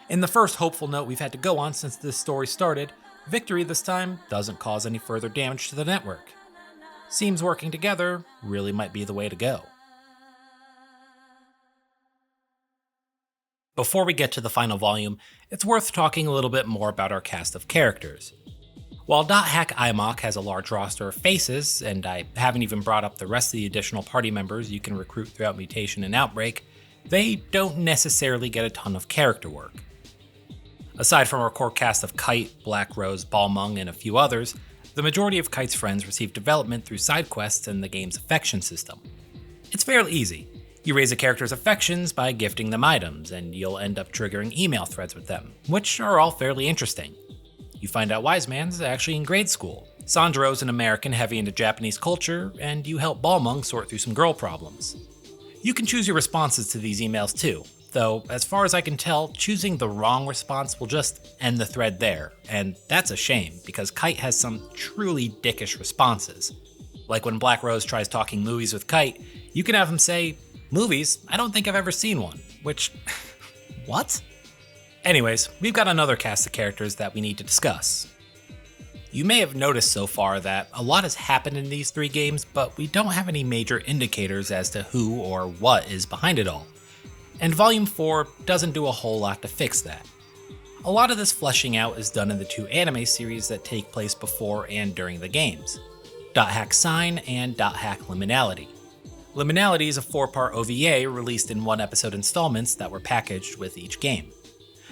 In the first hopeful note we've had to go on since this story started, victory this time doesn't cause any further damage to the network. Seems working together really might be the way to go. Before we get to the final volume, it's worth talking a little bit more about our cast of characters. While .hack IMOC has a large roster of faces, and I haven't even brought up the rest of the additional party members you can recruit throughout Mutation and Outbreak, they don't necessarily get a ton of character work. Aside from our core cast of Kite, Black Rose, Balmung, and a few others, the majority of Kite's friends receive development through side quests and the game's affection system. It's fairly easy. You raise a character's affections by gifting them items, and you'll end up triggering email threads with them, which are all fairly interesting. You find out Wiseman's actually in grade school, Sandro's an American heavy into Japanese culture, and you help Balmung sort through some girl problems. You can choose your responses to these emails too, though as far as I can tell, choosing the wrong response will just end the thread there, and that's a shame because Kite has some truly dickish responses. Like when Black Rose tries talking movies with Kite, you can have him say, "Movies? I don't think I've ever seen one," which, what? Anyways, we've got another cast of characters that we need to discuss. You may have noticed so far that a lot has happened in these 3 games, but we don't have any major indicators as to who or what is behind it all. And Volume 4 doesn't do a whole lot to fix that. A lot of this fleshing out is done in the 2 anime series that take place before and during the games, .hack Sign and .hack Liminality. Liminality is a 4-part OVA released in 1-episode installments that were packaged with each game.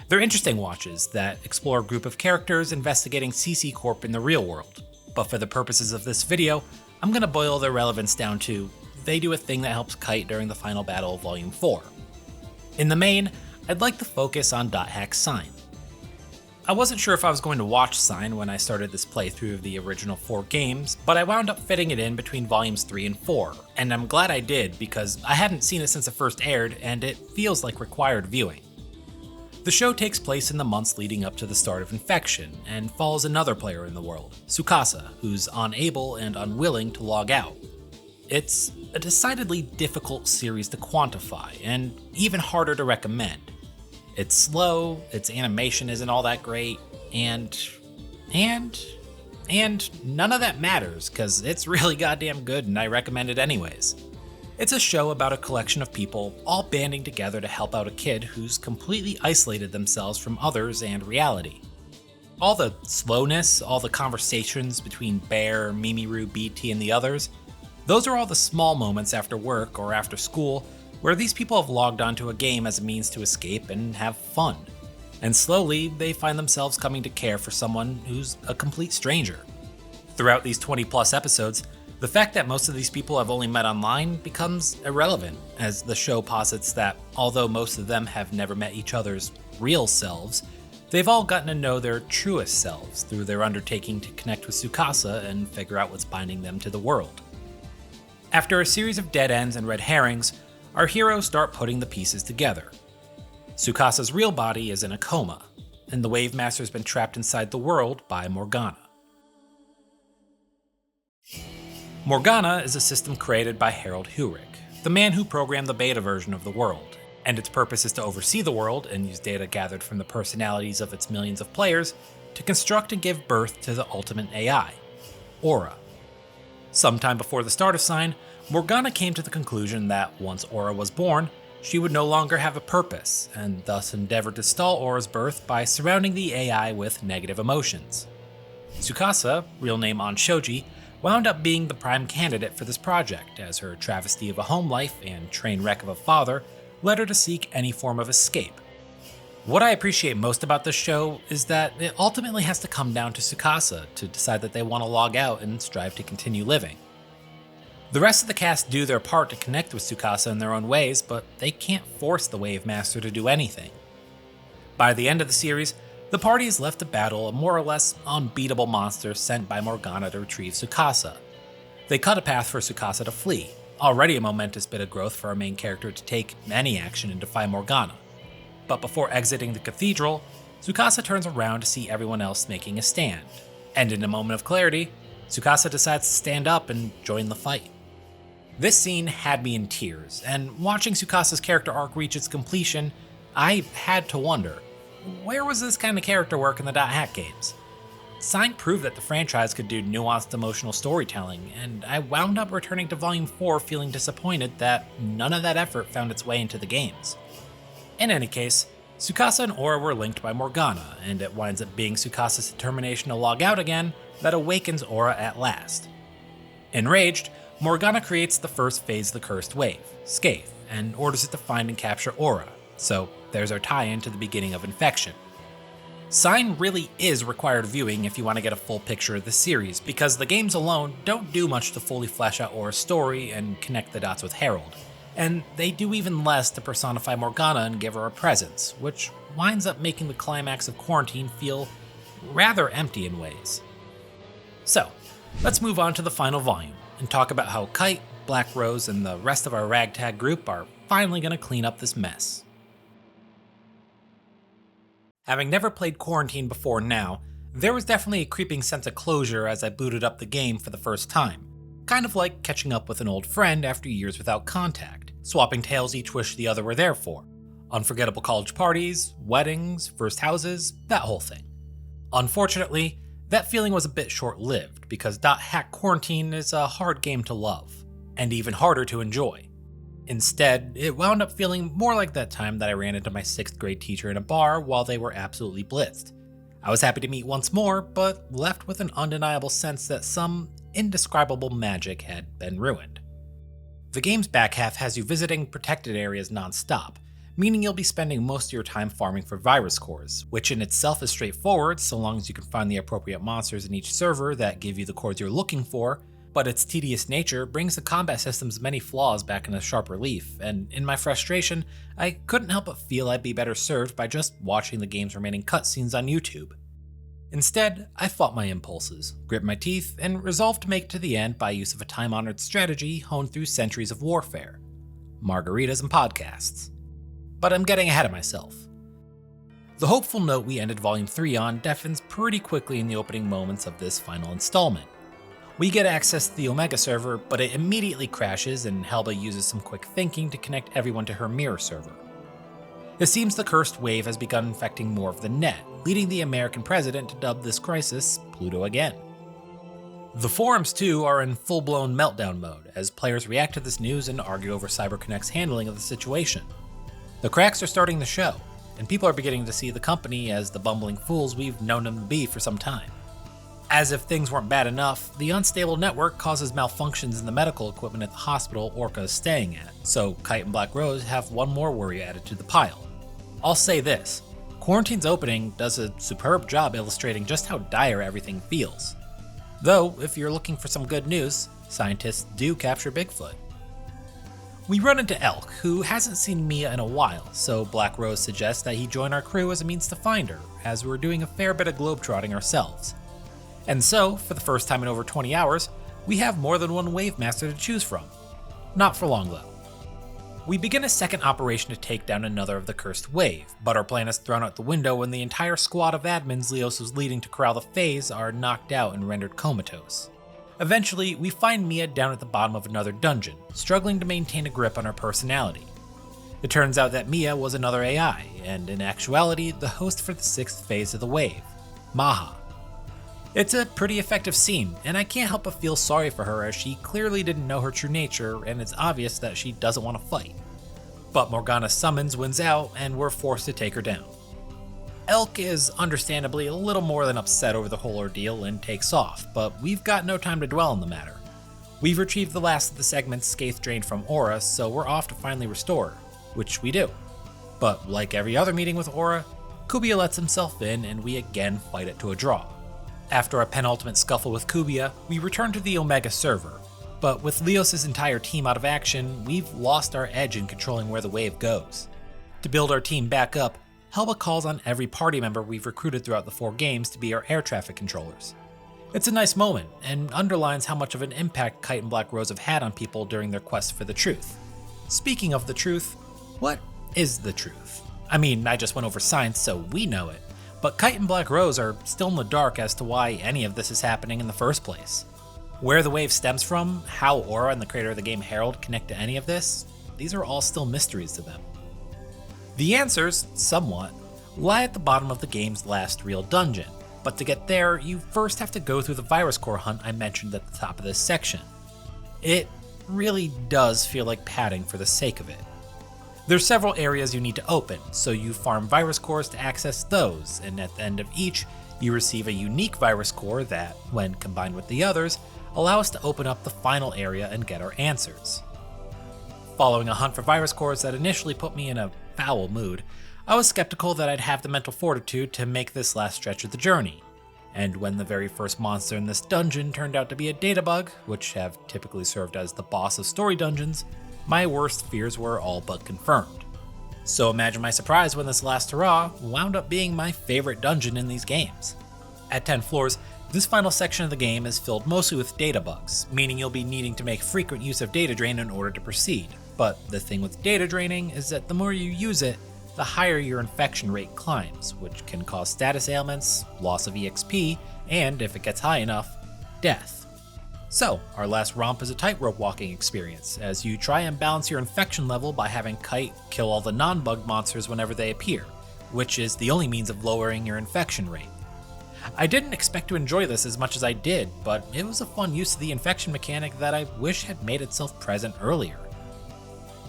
They're interesting watches that explore a group of characters investigating CC Corp in the real world, but for the purposes of this video, I'm going to boil their relevance down to they do a thing that helps Kite during the final battle of Volume 4. In the main, I'd like to focus on .hack Sign. I wasn't sure if I was going to watch Sign when I started this playthrough of the original 4 games, but I wound up fitting it in between Volumes 3 and 4, and I'm glad I did because I hadn't seen it since it first aired and it feels like required viewing. The show takes place in the months leading up to the start of Infection, and follows another player in the world, Tsukasa, who's unable and unwilling to log out. It's a decidedly difficult series to quantify, and even harder to recommend. It's slow, its animation isn't all that great, and none of that matters, cause it's really goddamn good and I recommend it anyways. It's a show about a collection of people all banding together to help out a kid who's completely isolated themselves from others and reality. All the slowness, all the conversations between Bear, Mimiru, BT, and the others, those are all the small moments after work or after school where these people have logged onto a game as a means to escape and have fun. And slowly, they find themselves coming to care for someone who's a complete stranger. Throughout these 20+ episodes, the fact that most of these people have only met online becomes irrelevant, as the show posits that although most of them have never met each other's real selves, they've all gotten to know their truest selves through their undertaking to connect with Tsukasa and figure out what's binding them to the world. After a series of dead ends and red herrings, our heroes start putting the pieces together. Tsukasa's real body is in a coma, and the Wave Master's been trapped inside the world by Morgana. Morgana is a system created by Harold Hurich, the man who programmed the beta version of the world, and its purpose is to oversee the world and use data gathered from the personalities of its millions of players to construct and give birth to the ultimate AI, Aura. Sometime before the start of Sign, Morgana came to the conclusion that once Aura was born, she would no longer have a purpose, and thus endeavored to stall Aura's birth by surrounding the AI with negative emotions. Tsukasa, real name Anshoji, wound up being the prime candidate for this project, as her travesty of a home life and train wreck of a father led her to seek any form of escape. What I appreciate most about this show is that it ultimately has to come down to Tsukasa to decide that they want to log out and strive to continue living. The rest of the cast do their part to connect with Tsukasa in their own ways, but they can't force the Wave Master to do anything. By the end of the series, the party is left to battle a more or less unbeatable monster sent by Morgana to retrieve Tsukasa. They cut a path for Tsukasa to flee, already a momentous bit of growth for our main character to take any action and defy Morgana. But before exiting the cathedral, Tsukasa turns around to see everyone else making a stand, and in a moment of clarity, Tsukasa decides to stand up and join the fight. This scene had me in tears, and watching Tsukasa's character arc reach its completion, I had to wonder, where was this kind of character work in the .hack games? Sign proved that the franchise could do nuanced emotional storytelling, and I wound up returning to Volume 4 feeling disappointed that none of that effort found its way into the games. In any case, Tsukasa and Aura were linked by Morgana, and it winds up being Tsukasa's determination to log out again that awakens Aura at last. Enraged, Morgana creates the first phase of the Cursed Wave, Scathe, and orders it to find and capture Aura, so there's our tie-in to the beginning of Infection. Sign really is required viewing if you want to get a full picture of the series, because the games alone don't do much to fully flesh out Aura's story and connect the dots with Herald. And they do even less to personify Morgana and give her a presence, which winds up making the climax of Quarantine feel rather empty in ways. So, let's move on to the final volume, and talk about how Kite, Black Rose, and the rest of our ragtag group are finally going to clean up this mess. Having never played Quarantine before now, there was definitely a creeping sense of closure as I booted up the game for the first time. Kind of like catching up with an old friend after years without contact, swapping tales each wish the other were there for. Unforgettable college parties, weddings, first houses, that whole thing. Unfortunately, that feeling was a bit short-lived because .hack Quarantine is a hard game to love, and even harder to enjoy. Instead, it wound up feeling more like that time that I ran into my 6th grade teacher in a bar while they were absolutely blitzed. I was happy to meet once more, but left with an undeniable sense that some indescribable magic had been ruined. The game's back half has you visiting protected areas non-stop, meaning you'll be spending most of your time farming for virus cores, which in itself is straightforward so long as you can find the appropriate monsters in each server that give you the cores you're looking for, but its tedious nature brings the combat system's many flaws back into sharp relief, and in my frustration, I couldn't help but feel I'd be better served by just watching the game's remaining cutscenes on YouTube. Instead, I fought my impulses, grit my teeth, and resolved to make it to the end by use of a time-honored strategy honed through centuries of warfare. Margaritas and podcasts. But I'm getting ahead of myself. The hopeful note we ended Volume 3 on deafens pretty quickly in the opening moments of this final installment. We get access to the Omega server, but it immediately crashes and Helba uses some quick thinking to connect everyone to her mirror server. It seems the Cursed Wave has begun infecting more of the net, leading the American president to dub this crisis Pluto again. The forums too are in full-blown meltdown mode as players react to this news and argue over CyberConnect's handling of the situation. The cracks are starting to show, and people are beginning to see the company as the bumbling fools we've known them to be for some time. As if things weren't bad enough, the unstable network causes malfunctions in the medical equipment at the hospital Orca is staying at, so Kite and Black Rose have one more worry added to the pile. I'll say this, Quarantine's opening does a superb job illustrating just how dire everything feels. Though, if you're looking for some good news, scientists do capture Bigfoot. We run into Elk, who hasn't seen Mia in a while, so Black Rose suggests that he join our crew as a means to find her, as we're doing a fair bit of globetrotting ourselves. And so, for the first time in over 20 hours, we have more than one Wave Master to choose from. Not for long though. We begin a second operation to take down another of the Cursed Wave, but our plan is thrown out the window when the entire squad of admins Leos was leading to corral the Phase are knocked out and rendered comatose. Eventually, we find Mia down at the bottom of another dungeon, struggling to maintain a grip on her personality. It turns out that Mia was another AI, and in actuality, the host for the 6th phase of the wave, Maha. It's a pretty effective scene, and I can't help but feel sorry for her as she clearly didn't know her true nature and it's obvious that she doesn't want to fight. But Morgana's summons wins out and we're forced to take her down. Elk is understandably a little more than upset over the whole ordeal and takes off, but we've got no time to dwell on the matter. We've retrieved the last of the segment's scathe drained from Aura, so we're off to finally restore her, which we do. But like every other meeting with Aura, Kubiya lets himself in and we again fight it to a draw. After a penultimate scuffle with Kubiya, we return to the Omega server, but with Leos' entire team out of action, we've lost our edge in controlling where the wave goes. To build our team back up, Helba calls on every party member we've recruited throughout the 4 games to be our air traffic controllers. It's a nice moment, and underlines how much of an impact Kite and Black Rose have had on people during their quest for the truth. Speaking of the truth, what is the truth? I mean, I just went over science so we know it, but Kite and Black Rose are still in the dark as to why any of this is happening in the first place. Where the wave stems from, how Aura and the creator of the game Herald connect to any of this, these are all still mysteries to them. The answers, somewhat, lie at the bottom of the game's last real dungeon, but to get there, you first have to go through the virus core hunt I mentioned at the top of this section. It really does feel like padding for the sake of it. There's several areas you need to open, so you farm virus cores to access those, and at the end of each, you receive a unique virus core that, when combined with the others, allow us to open up the final area and get our answers. Following a hunt for virus cores that initially put me in a foul mood, I was skeptical that I'd have the mental fortitude to make this last stretch of the journey. And when the very first monster in this dungeon turned out to be a data bug, which have typically served as the boss of story dungeons, my worst fears were all but confirmed. So imagine my surprise when this last hurrah wound up being my favorite dungeon in these games. At 10 floors, this final section of the game is filled mostly with data bugs, meaning you'll be needing to make frequent use of data drain in order to proceed. But the thing with data draining is that the more you use it, the higher your infection rate climbs, which can cause status ailments, loss of EXP, and if it gets high enough, death. So, our last romp is a tightrope walking experience, as you try and balance your infection level by having Kite kill all the non-bug monsters whenever they appear, which is the only means of lowering your infection rate. I didn't expect to enjoy this as much as I did, but it was a fun use of the infection mechanic that I wish had made itself present earlier.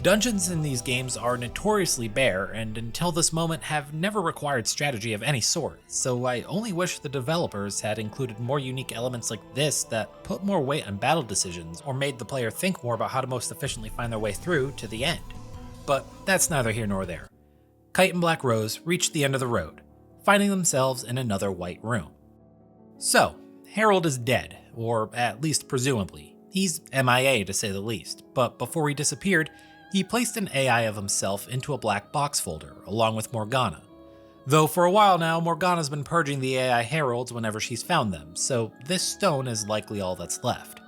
Dungeons in these games are notoriously bare, and until this moment have never required strategy of any sort, so I only wish the developers had included more unique elements like this that put more weight on battle decisions or made the player think more about how to most efficiently find their way through to the end. But that's neither here nor there. Kite and Black Rose reach the end of the road, finding themselves in another white room. So, Harold is dead, or at least presumably. He's MIA to say the least, but before he disappeared, he placed an AI of himself into a black box folder, along with Morgana. Though for a while now, Morgana's been purging the AI heralds whenever she's found them, so this stone is likely all that's left.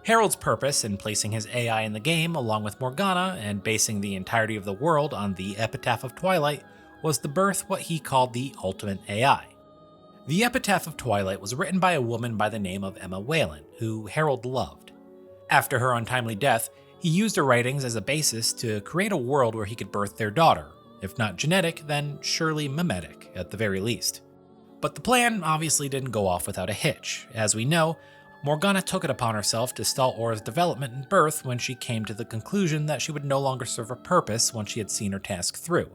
Harold's purpose in placing his AI in the game, along with Morgana, and basing the entirety of the world on the Epitaph of Twilight, was to birth what he called the Ultimate AI. The Epitaph of Twilight was written by a woman by the name of Emma Whalen, who Harold loved. After her untimely death, he used her writings as a basis to create a world where he could birth their daughter, if not genetic, then surely mimetic at the very least. But the plan obviously didn't go off without a hitch. As we know, Morgana took it upon herself to stall Aura's development and birth when she came to the conclusion that she would no longer serve a purpose once she had seen her task through.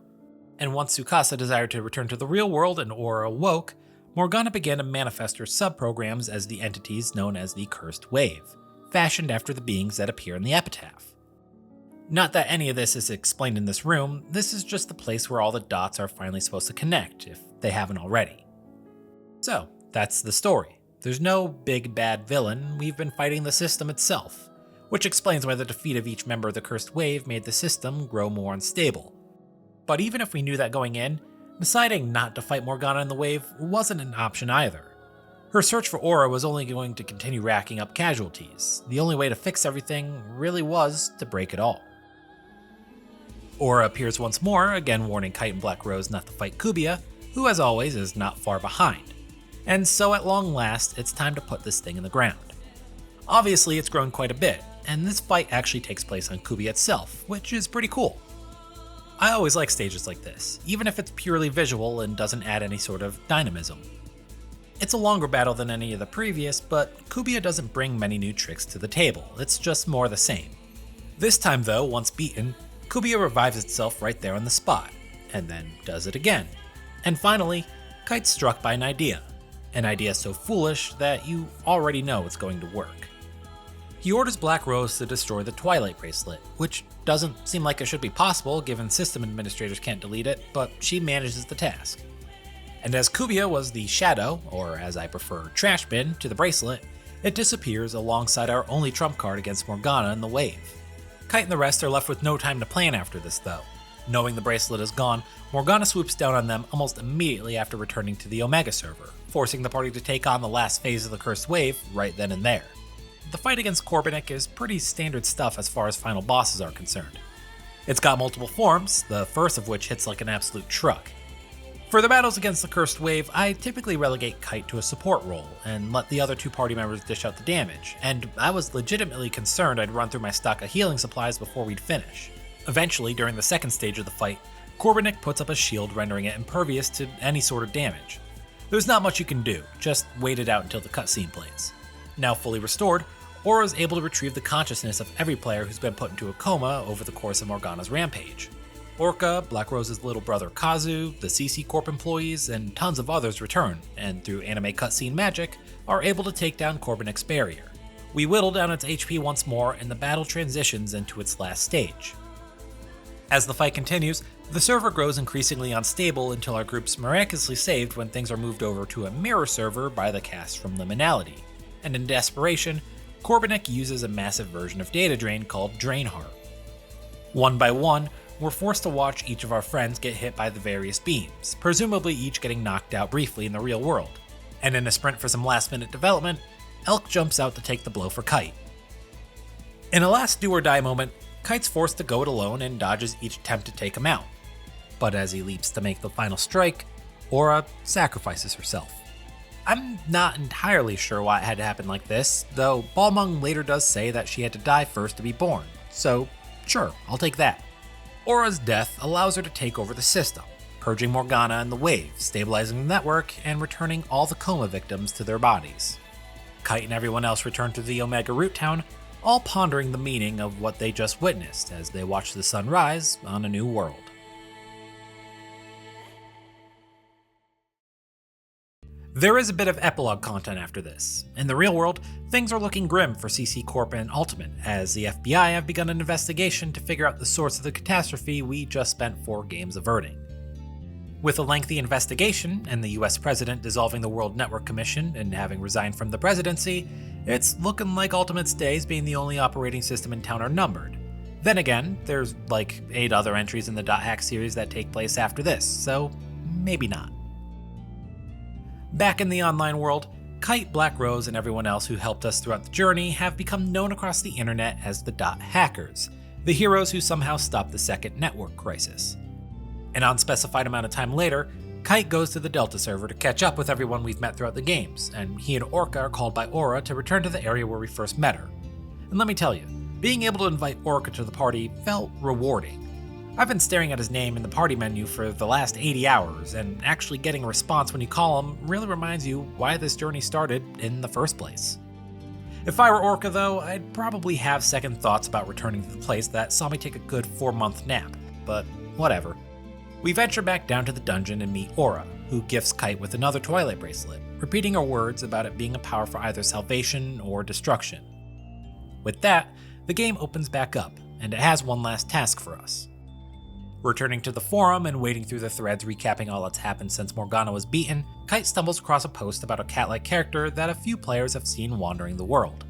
And once Tsukasa desired to return to the real world and Aura awoke, Morgana began to manifest her subprograms as the entities known as the Cursed Wave, fashioned after the beings that appear in the Epitaph. Not that any of this is explained in this room, this is just the place where all the dots are finally supposed to connect, if they haven't already. So, that's the story. There's no big bad villain, we've been fighting the system itself, which explains why the defeat of each member of the Cursed Wave made the system grow more unstable. But even if we knew that going in, deciding not to fight Morgana in the wave wasn't an option either. Her search for Aura was only going to continue racking up casualties. The only way to fix everything really was to break it all. Aura appears once more, again warning Kite and Black Rose not to fight Kubiya, who as always is not far behind. And so at long last, it's time to put this thing in the ground. Obviously it's grown quite a bit, and this fight actually takes place on Kubiya itself, which is pretty cool. I always like stages like this, even if it's purely visual and doesn't add any sort of dynamism. It's a longer battle than any of the previous, but Kubiya doesn't bring many new tricks to the table, it's just more the same. This time though, once beaten, Kubiya revives itself right there on the spot, and then does it again. And finally, Kite's struck by an idea so foolish that you already know it's going to work. He orders Black Rose to destroy the Twilight Bracelet, which doesn't seem like it should be possible given system administrators can't delete it, but she manages the task. And as Kubiya was the shadow, or as I prefer, trash bin, to the bracelet, it disappears alongside our only trump card against Morgana in the wave. Kite and the rest are left with no time to plan after this though. Knowing the bracelet is gone, Morgana swoops down on them almost immediately after returning to the Omega server, forcing the party to take on the last phase of the Cursed Wave right then and there. The fight against Korbanik is pretty standard stuff as far as final bosses are concerned. It's got multiple forms, the first of which hits like an absolute truck. For the battles against the Cursed Wave, I typically relegate Kite to a support role and let the other two party members dish out the damage, and I was legitimately concerned I'd run through my stock of healing supplies before we'd finish. Eventually, during the second stage of the fight, Korbanik puts up a shield rendering it impervious to any sort of damage. There's not much you can do, just wait it out until the cutscene plays. Now fully restored, Aura is able to retrieve the consciousness of every player who's been put into a coma over the course of Morgana's rampage. Orca, Black Rose's little brother Kazu, the CC Corp employees, and tons of others return, and through anime cutscene magic, are able to take down Korbanik's barrier. We whittle down its HP once more, and the battle transitions into its last stage. As the fight continues, the server grows increasingly unstable until our group's miraculously saved when things are moved over to a mirror server by the cast from Liminality, and in desperation, Korbanik uses a massive version of data drain called Drainheart. One by one, we're forced to watch each of our friends get hit by the various beams, presumably each getting knocked out briefly in the real world. And in a sprint for some last-minute development, Elk jumps out to take the blow for Kite. In a last do-or-die moment, Kite's forced to go it alone and dodges each attempt to take him out. But as he leaps to make the final strike, Aura sacrifices herself. I'm not entirely sure why it had to happen like this, though Balmung later does say that she had to die first to be born, so sure, I'll take that. Aura's death allows her to take over the system, purging Morgana and the wave, stabilizing the network, and returning all the coma victims to their bodies. Kite and everyone else return to the Omega Root Town, all pondering the meaning of what they just witnessed as they watch the sun rise on a new world. There is a bit of epilogue content after this. In the real world, things are looking grim for CC Corp and Ultimate, as the FBI have begun an investigation to figure out the source of the catastrophe we just spent 4 games averting. With a lengthy investigation, and the US President dissolving the World Network Commission and having resigned from the presidency, it's looking like Ultimate's days being the only operating system in town are numbered. Then again, there's like 8 other entries in the .hack series that take place after this, so maybe not. Back in the online world, Kite, Black Rose, and everyone else who helped us throughout the journey have become known across the internet as the .hackers, the heroes who somehow stopped the second network crisis. An unspecified amount of time later, Kite goes to the Delta server to catch up with everyone we've met throughout the games, and he and Orca are called by Aura to return to the area where we first met her. And let me tell you, being able to invite Orca to the party felt rewarding. I've been staring at his name in the party menu for the last 80 hours, and actually getting a response when you call him really reminds you why this journey started in the first place. If I were Orca though, I'd probably have second thoughts about returning to the place that saw me take a good 4-month nap, but whatever. We venture back down to the dungeon and meet Aura, who gifts Kite with another Twilight Bracelet, repeating her words about it being a power for either salvation or destruction. With that, the game opens back up, and it has one last task for us. Returning to the forum and wading through the threads recapping all that's happened since Morgana was beaten, Kite stumbles across a post about a cat-like character that a few players have seen wandering the world.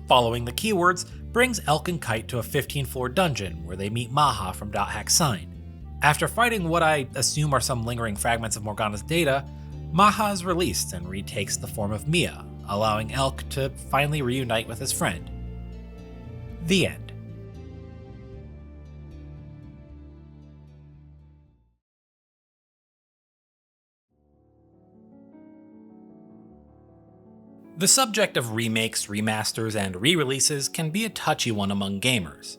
Following the keywords brings Elk and Kite to a 15th-floor dungeon where they meet Maha from .hack Sign. After fighting what I assume are some lingering fragments of Morgana's data, Maha is released and retakes the form of Mia, allowing Elk to finally reunite with his friend. The end. The subject of remakes, remasters, and re-releases can be a touchy one among gamers.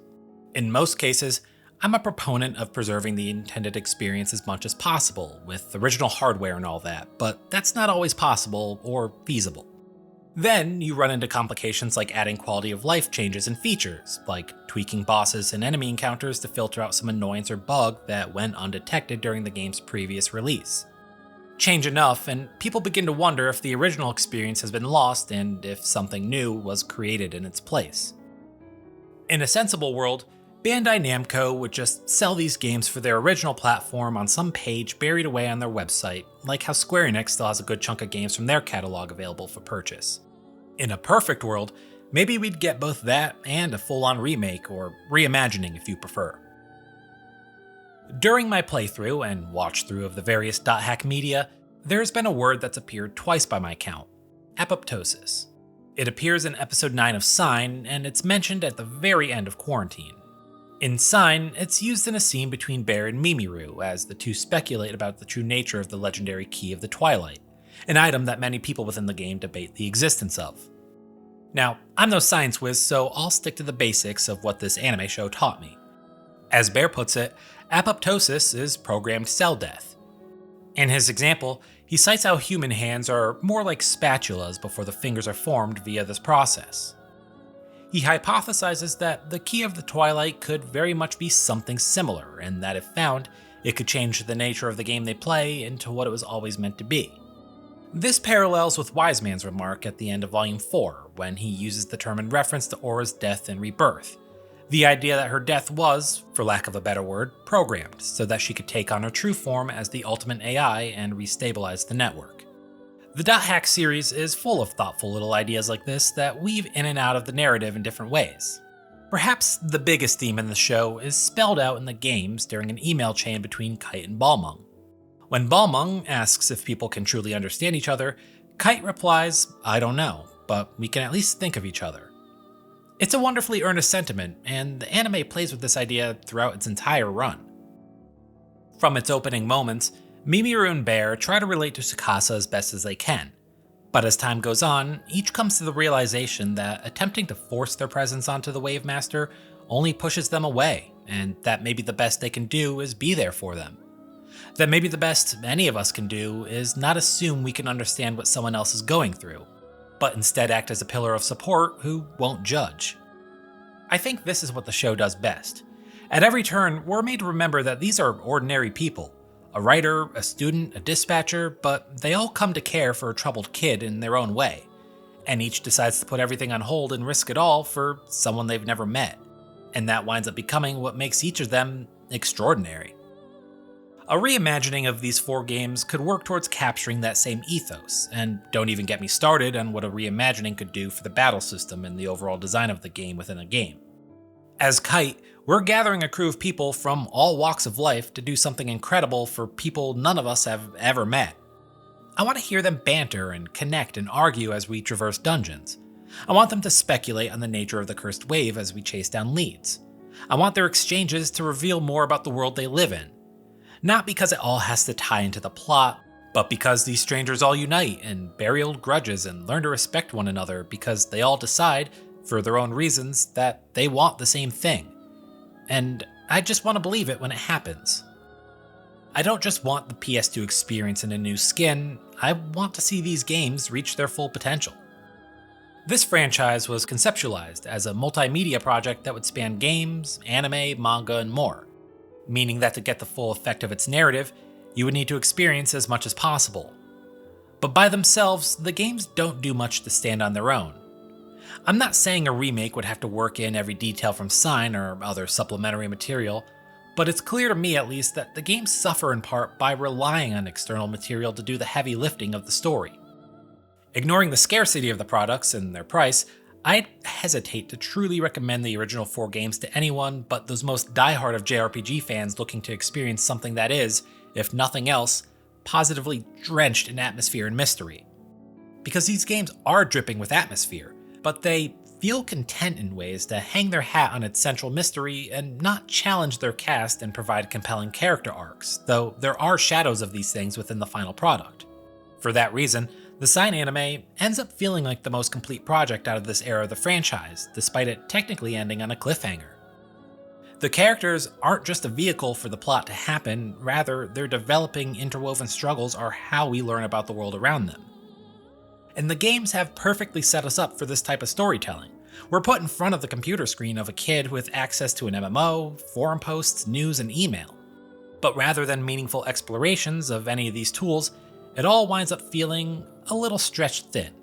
In most cases, I'm a proponent of preserving the intended experience as much as possible, with original hardware and all that, but that's not always possible or feasible. Then you run into complications like adding quality of life changes and features, like tweaking bosses and enemy encounters to filter out some annoyance or bug that went undetected during the game's previous release. Change enough, and people begin to wonder if the original experience has been lost and if something new was created in its place. In a sensible world, Bandai Namco would just sell these games for their original platform on some page buried away on their website, like how Square Enix still has a good chunk of games from their catalog available for purchase. In a perfect world, maybe we'd get both that and a full-on remake, or reimagining if you prefer. During my playthrough and watch-through of the various .hack media, there's been a word that's appeared twice by my count: apoptosis. It appears in episode 9 of Sign, and it's mentioned at the very end of Quarantine. In Sign, it's used in a scene between Bear and Mimiru as the two speculate about the true nature of the legendary Key of the Twilight, an item that many people within the game debate the existence of. Now, I'm no science whiz, so I'll stick to the basics of what this anime show taught me. As Bear puts it, apoptosis is programmed cell death. In his example, he cites how human hands are more like spatulas before the fingers are formed via this process. He hypothesizes that the Key of the Twilight could very much be something similar, and that if found, it could change the nature of the game they play into what it was always meant to be. This parallels with Wiseman's remark at the end of Volume 4, when he uses the term in reference to Aura's death and rebirth. The idea that her death was, for lack of a better word, programmed, so that she could take on her true form as the ultimate AI and restabilize the network. The .hack series is full of thoughtful little ideas like this that weave in and out of the narrative in different ways. Perhaps the biggest theme in the show is spelled out in the games during an email chain between Kite and Balmung. When Balmung asks if people can truly understand each other, Kite replies, "I don't know, but we can at least think of each other." It's a wonderfully earnest sentiment, and the anime plays with this idea throughout its entire run. From its opening moments, Mimiru and Bear try to relate to Tsukasa as best as they can, but as time goes on, each comes to the realization that attempting to force their presence onto the Wave Master only pushes them away, and that maybe the best they can do is be there for them. That maybe the best any of us can do is not assume we can understand what someone else is going through, but instead act as a pillar of support who won't judge. I think this is what the show does best. At every turn, we're made to remember that these are ordinary people. A writer, a student, a dispatcher, but they all come to care for a troubled kid in their own way, and each decides to put everything on hold and risk it all for someone they've never met, and that winds up becoming what makes each of them extraordinary. A reimagining of these 4 games could work towards capturing that same ethos, and don't even get me started on what a reimagining could do for the battle system and the overall design of the game within a game. As Kite, we're gathering a crew of people from all walks of life to do something incredible for people none of us have ever met. I want to hear them banter and connect and argue as we traverse dungeons. I want them to speculate on the nature of the cursed wave as we chase down leads. I want their exchanges to reveal more about the world they live in. Not because it all has to tie into the plot, but because these strangers all unite and bury old grudges and learn to respect one another because they all decide, for their own reasons, that they want the same thing. And I just want to believe it when it happens. I don't just want the PS2 experience in a new skin, I want to see these games reach their full potential. This franchise was conceptualized as a multimedia project that would span games, anime, manga, and more, meaning that to get the full effect of its narrative, you would need to experience as much as possible. But by themselves, the games don't do much to stand on their own. I'm not saying a remake would have to work in every detail from Sign or other supplementary material, but it's clear to me at least that the games suffer in part by relying on external material to do the heavy lifting of the story. Ignoring the scarcity of the products and their price, I'd hesitate to truly recommend the original 4 games to anyone but those most diehard of JRPG fans looking to experience something that is, if nothing else, positively drenched in atmosphere and mystery. Because these games are dripping with atmosphere, but they feel content in ways to hang their hat on its central mystery and not challenge their cast and provide compelling character arcs, though there are shadows of these things within the final product. For that reason, the Sign anime ends up feeling like the most complete project out of this era of the franchise, despite it technically ending on a cliffhanger. The characters aren't just a vehicle for the plot to happen, rather, their developing interwoven struggles are how we learn about the world around them. And the games have perfectly set us up for this type of storytelling. We're put in front of the computer screen of a kid with access to an MMO, forum posts, news, and email. But rather than meaningful explorations of any of these tools, it all winds up feeling a little stretched thin.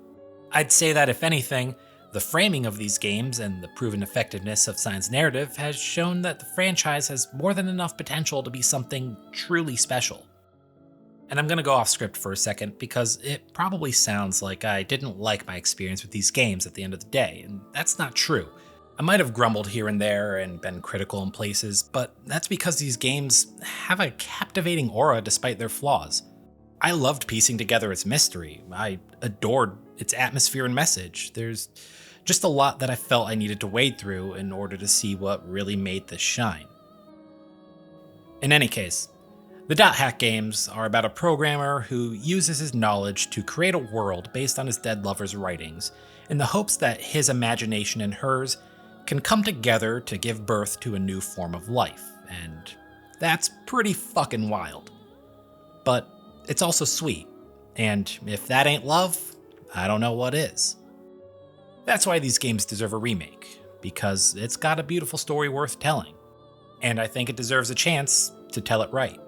I'd say that if anything, the framing of these games and the proven effectiveness of Sign's narrative has shown that the franchise has more than enough potential to be something truly special. And I'm gonna go off script for a second because it probably sounds like I didn't like my experience with these games at the end of the day, and that's not true. I might have grumbled here and there and been critical in places, but that's because these games have a captivating aura despite their flaws. I loved piecing together its mystery. I adored its atmosphere and message. There's just a lot that I felt I needed to wade through in order to see what really made this shine. In any case, the Dot Hack games are about a programmer who uses his knowledge to create a world based on his dead lover's writings, in the hopes that his imagination and hers can come together to give birth to a new form of life, and that's pretty fucking wild. But it's also sweet, and if that ain't love, I don't know what is. That's why these games deserve a remake, because it's got a beautiful story worth telling, and I think it deserves a chance to tell it right.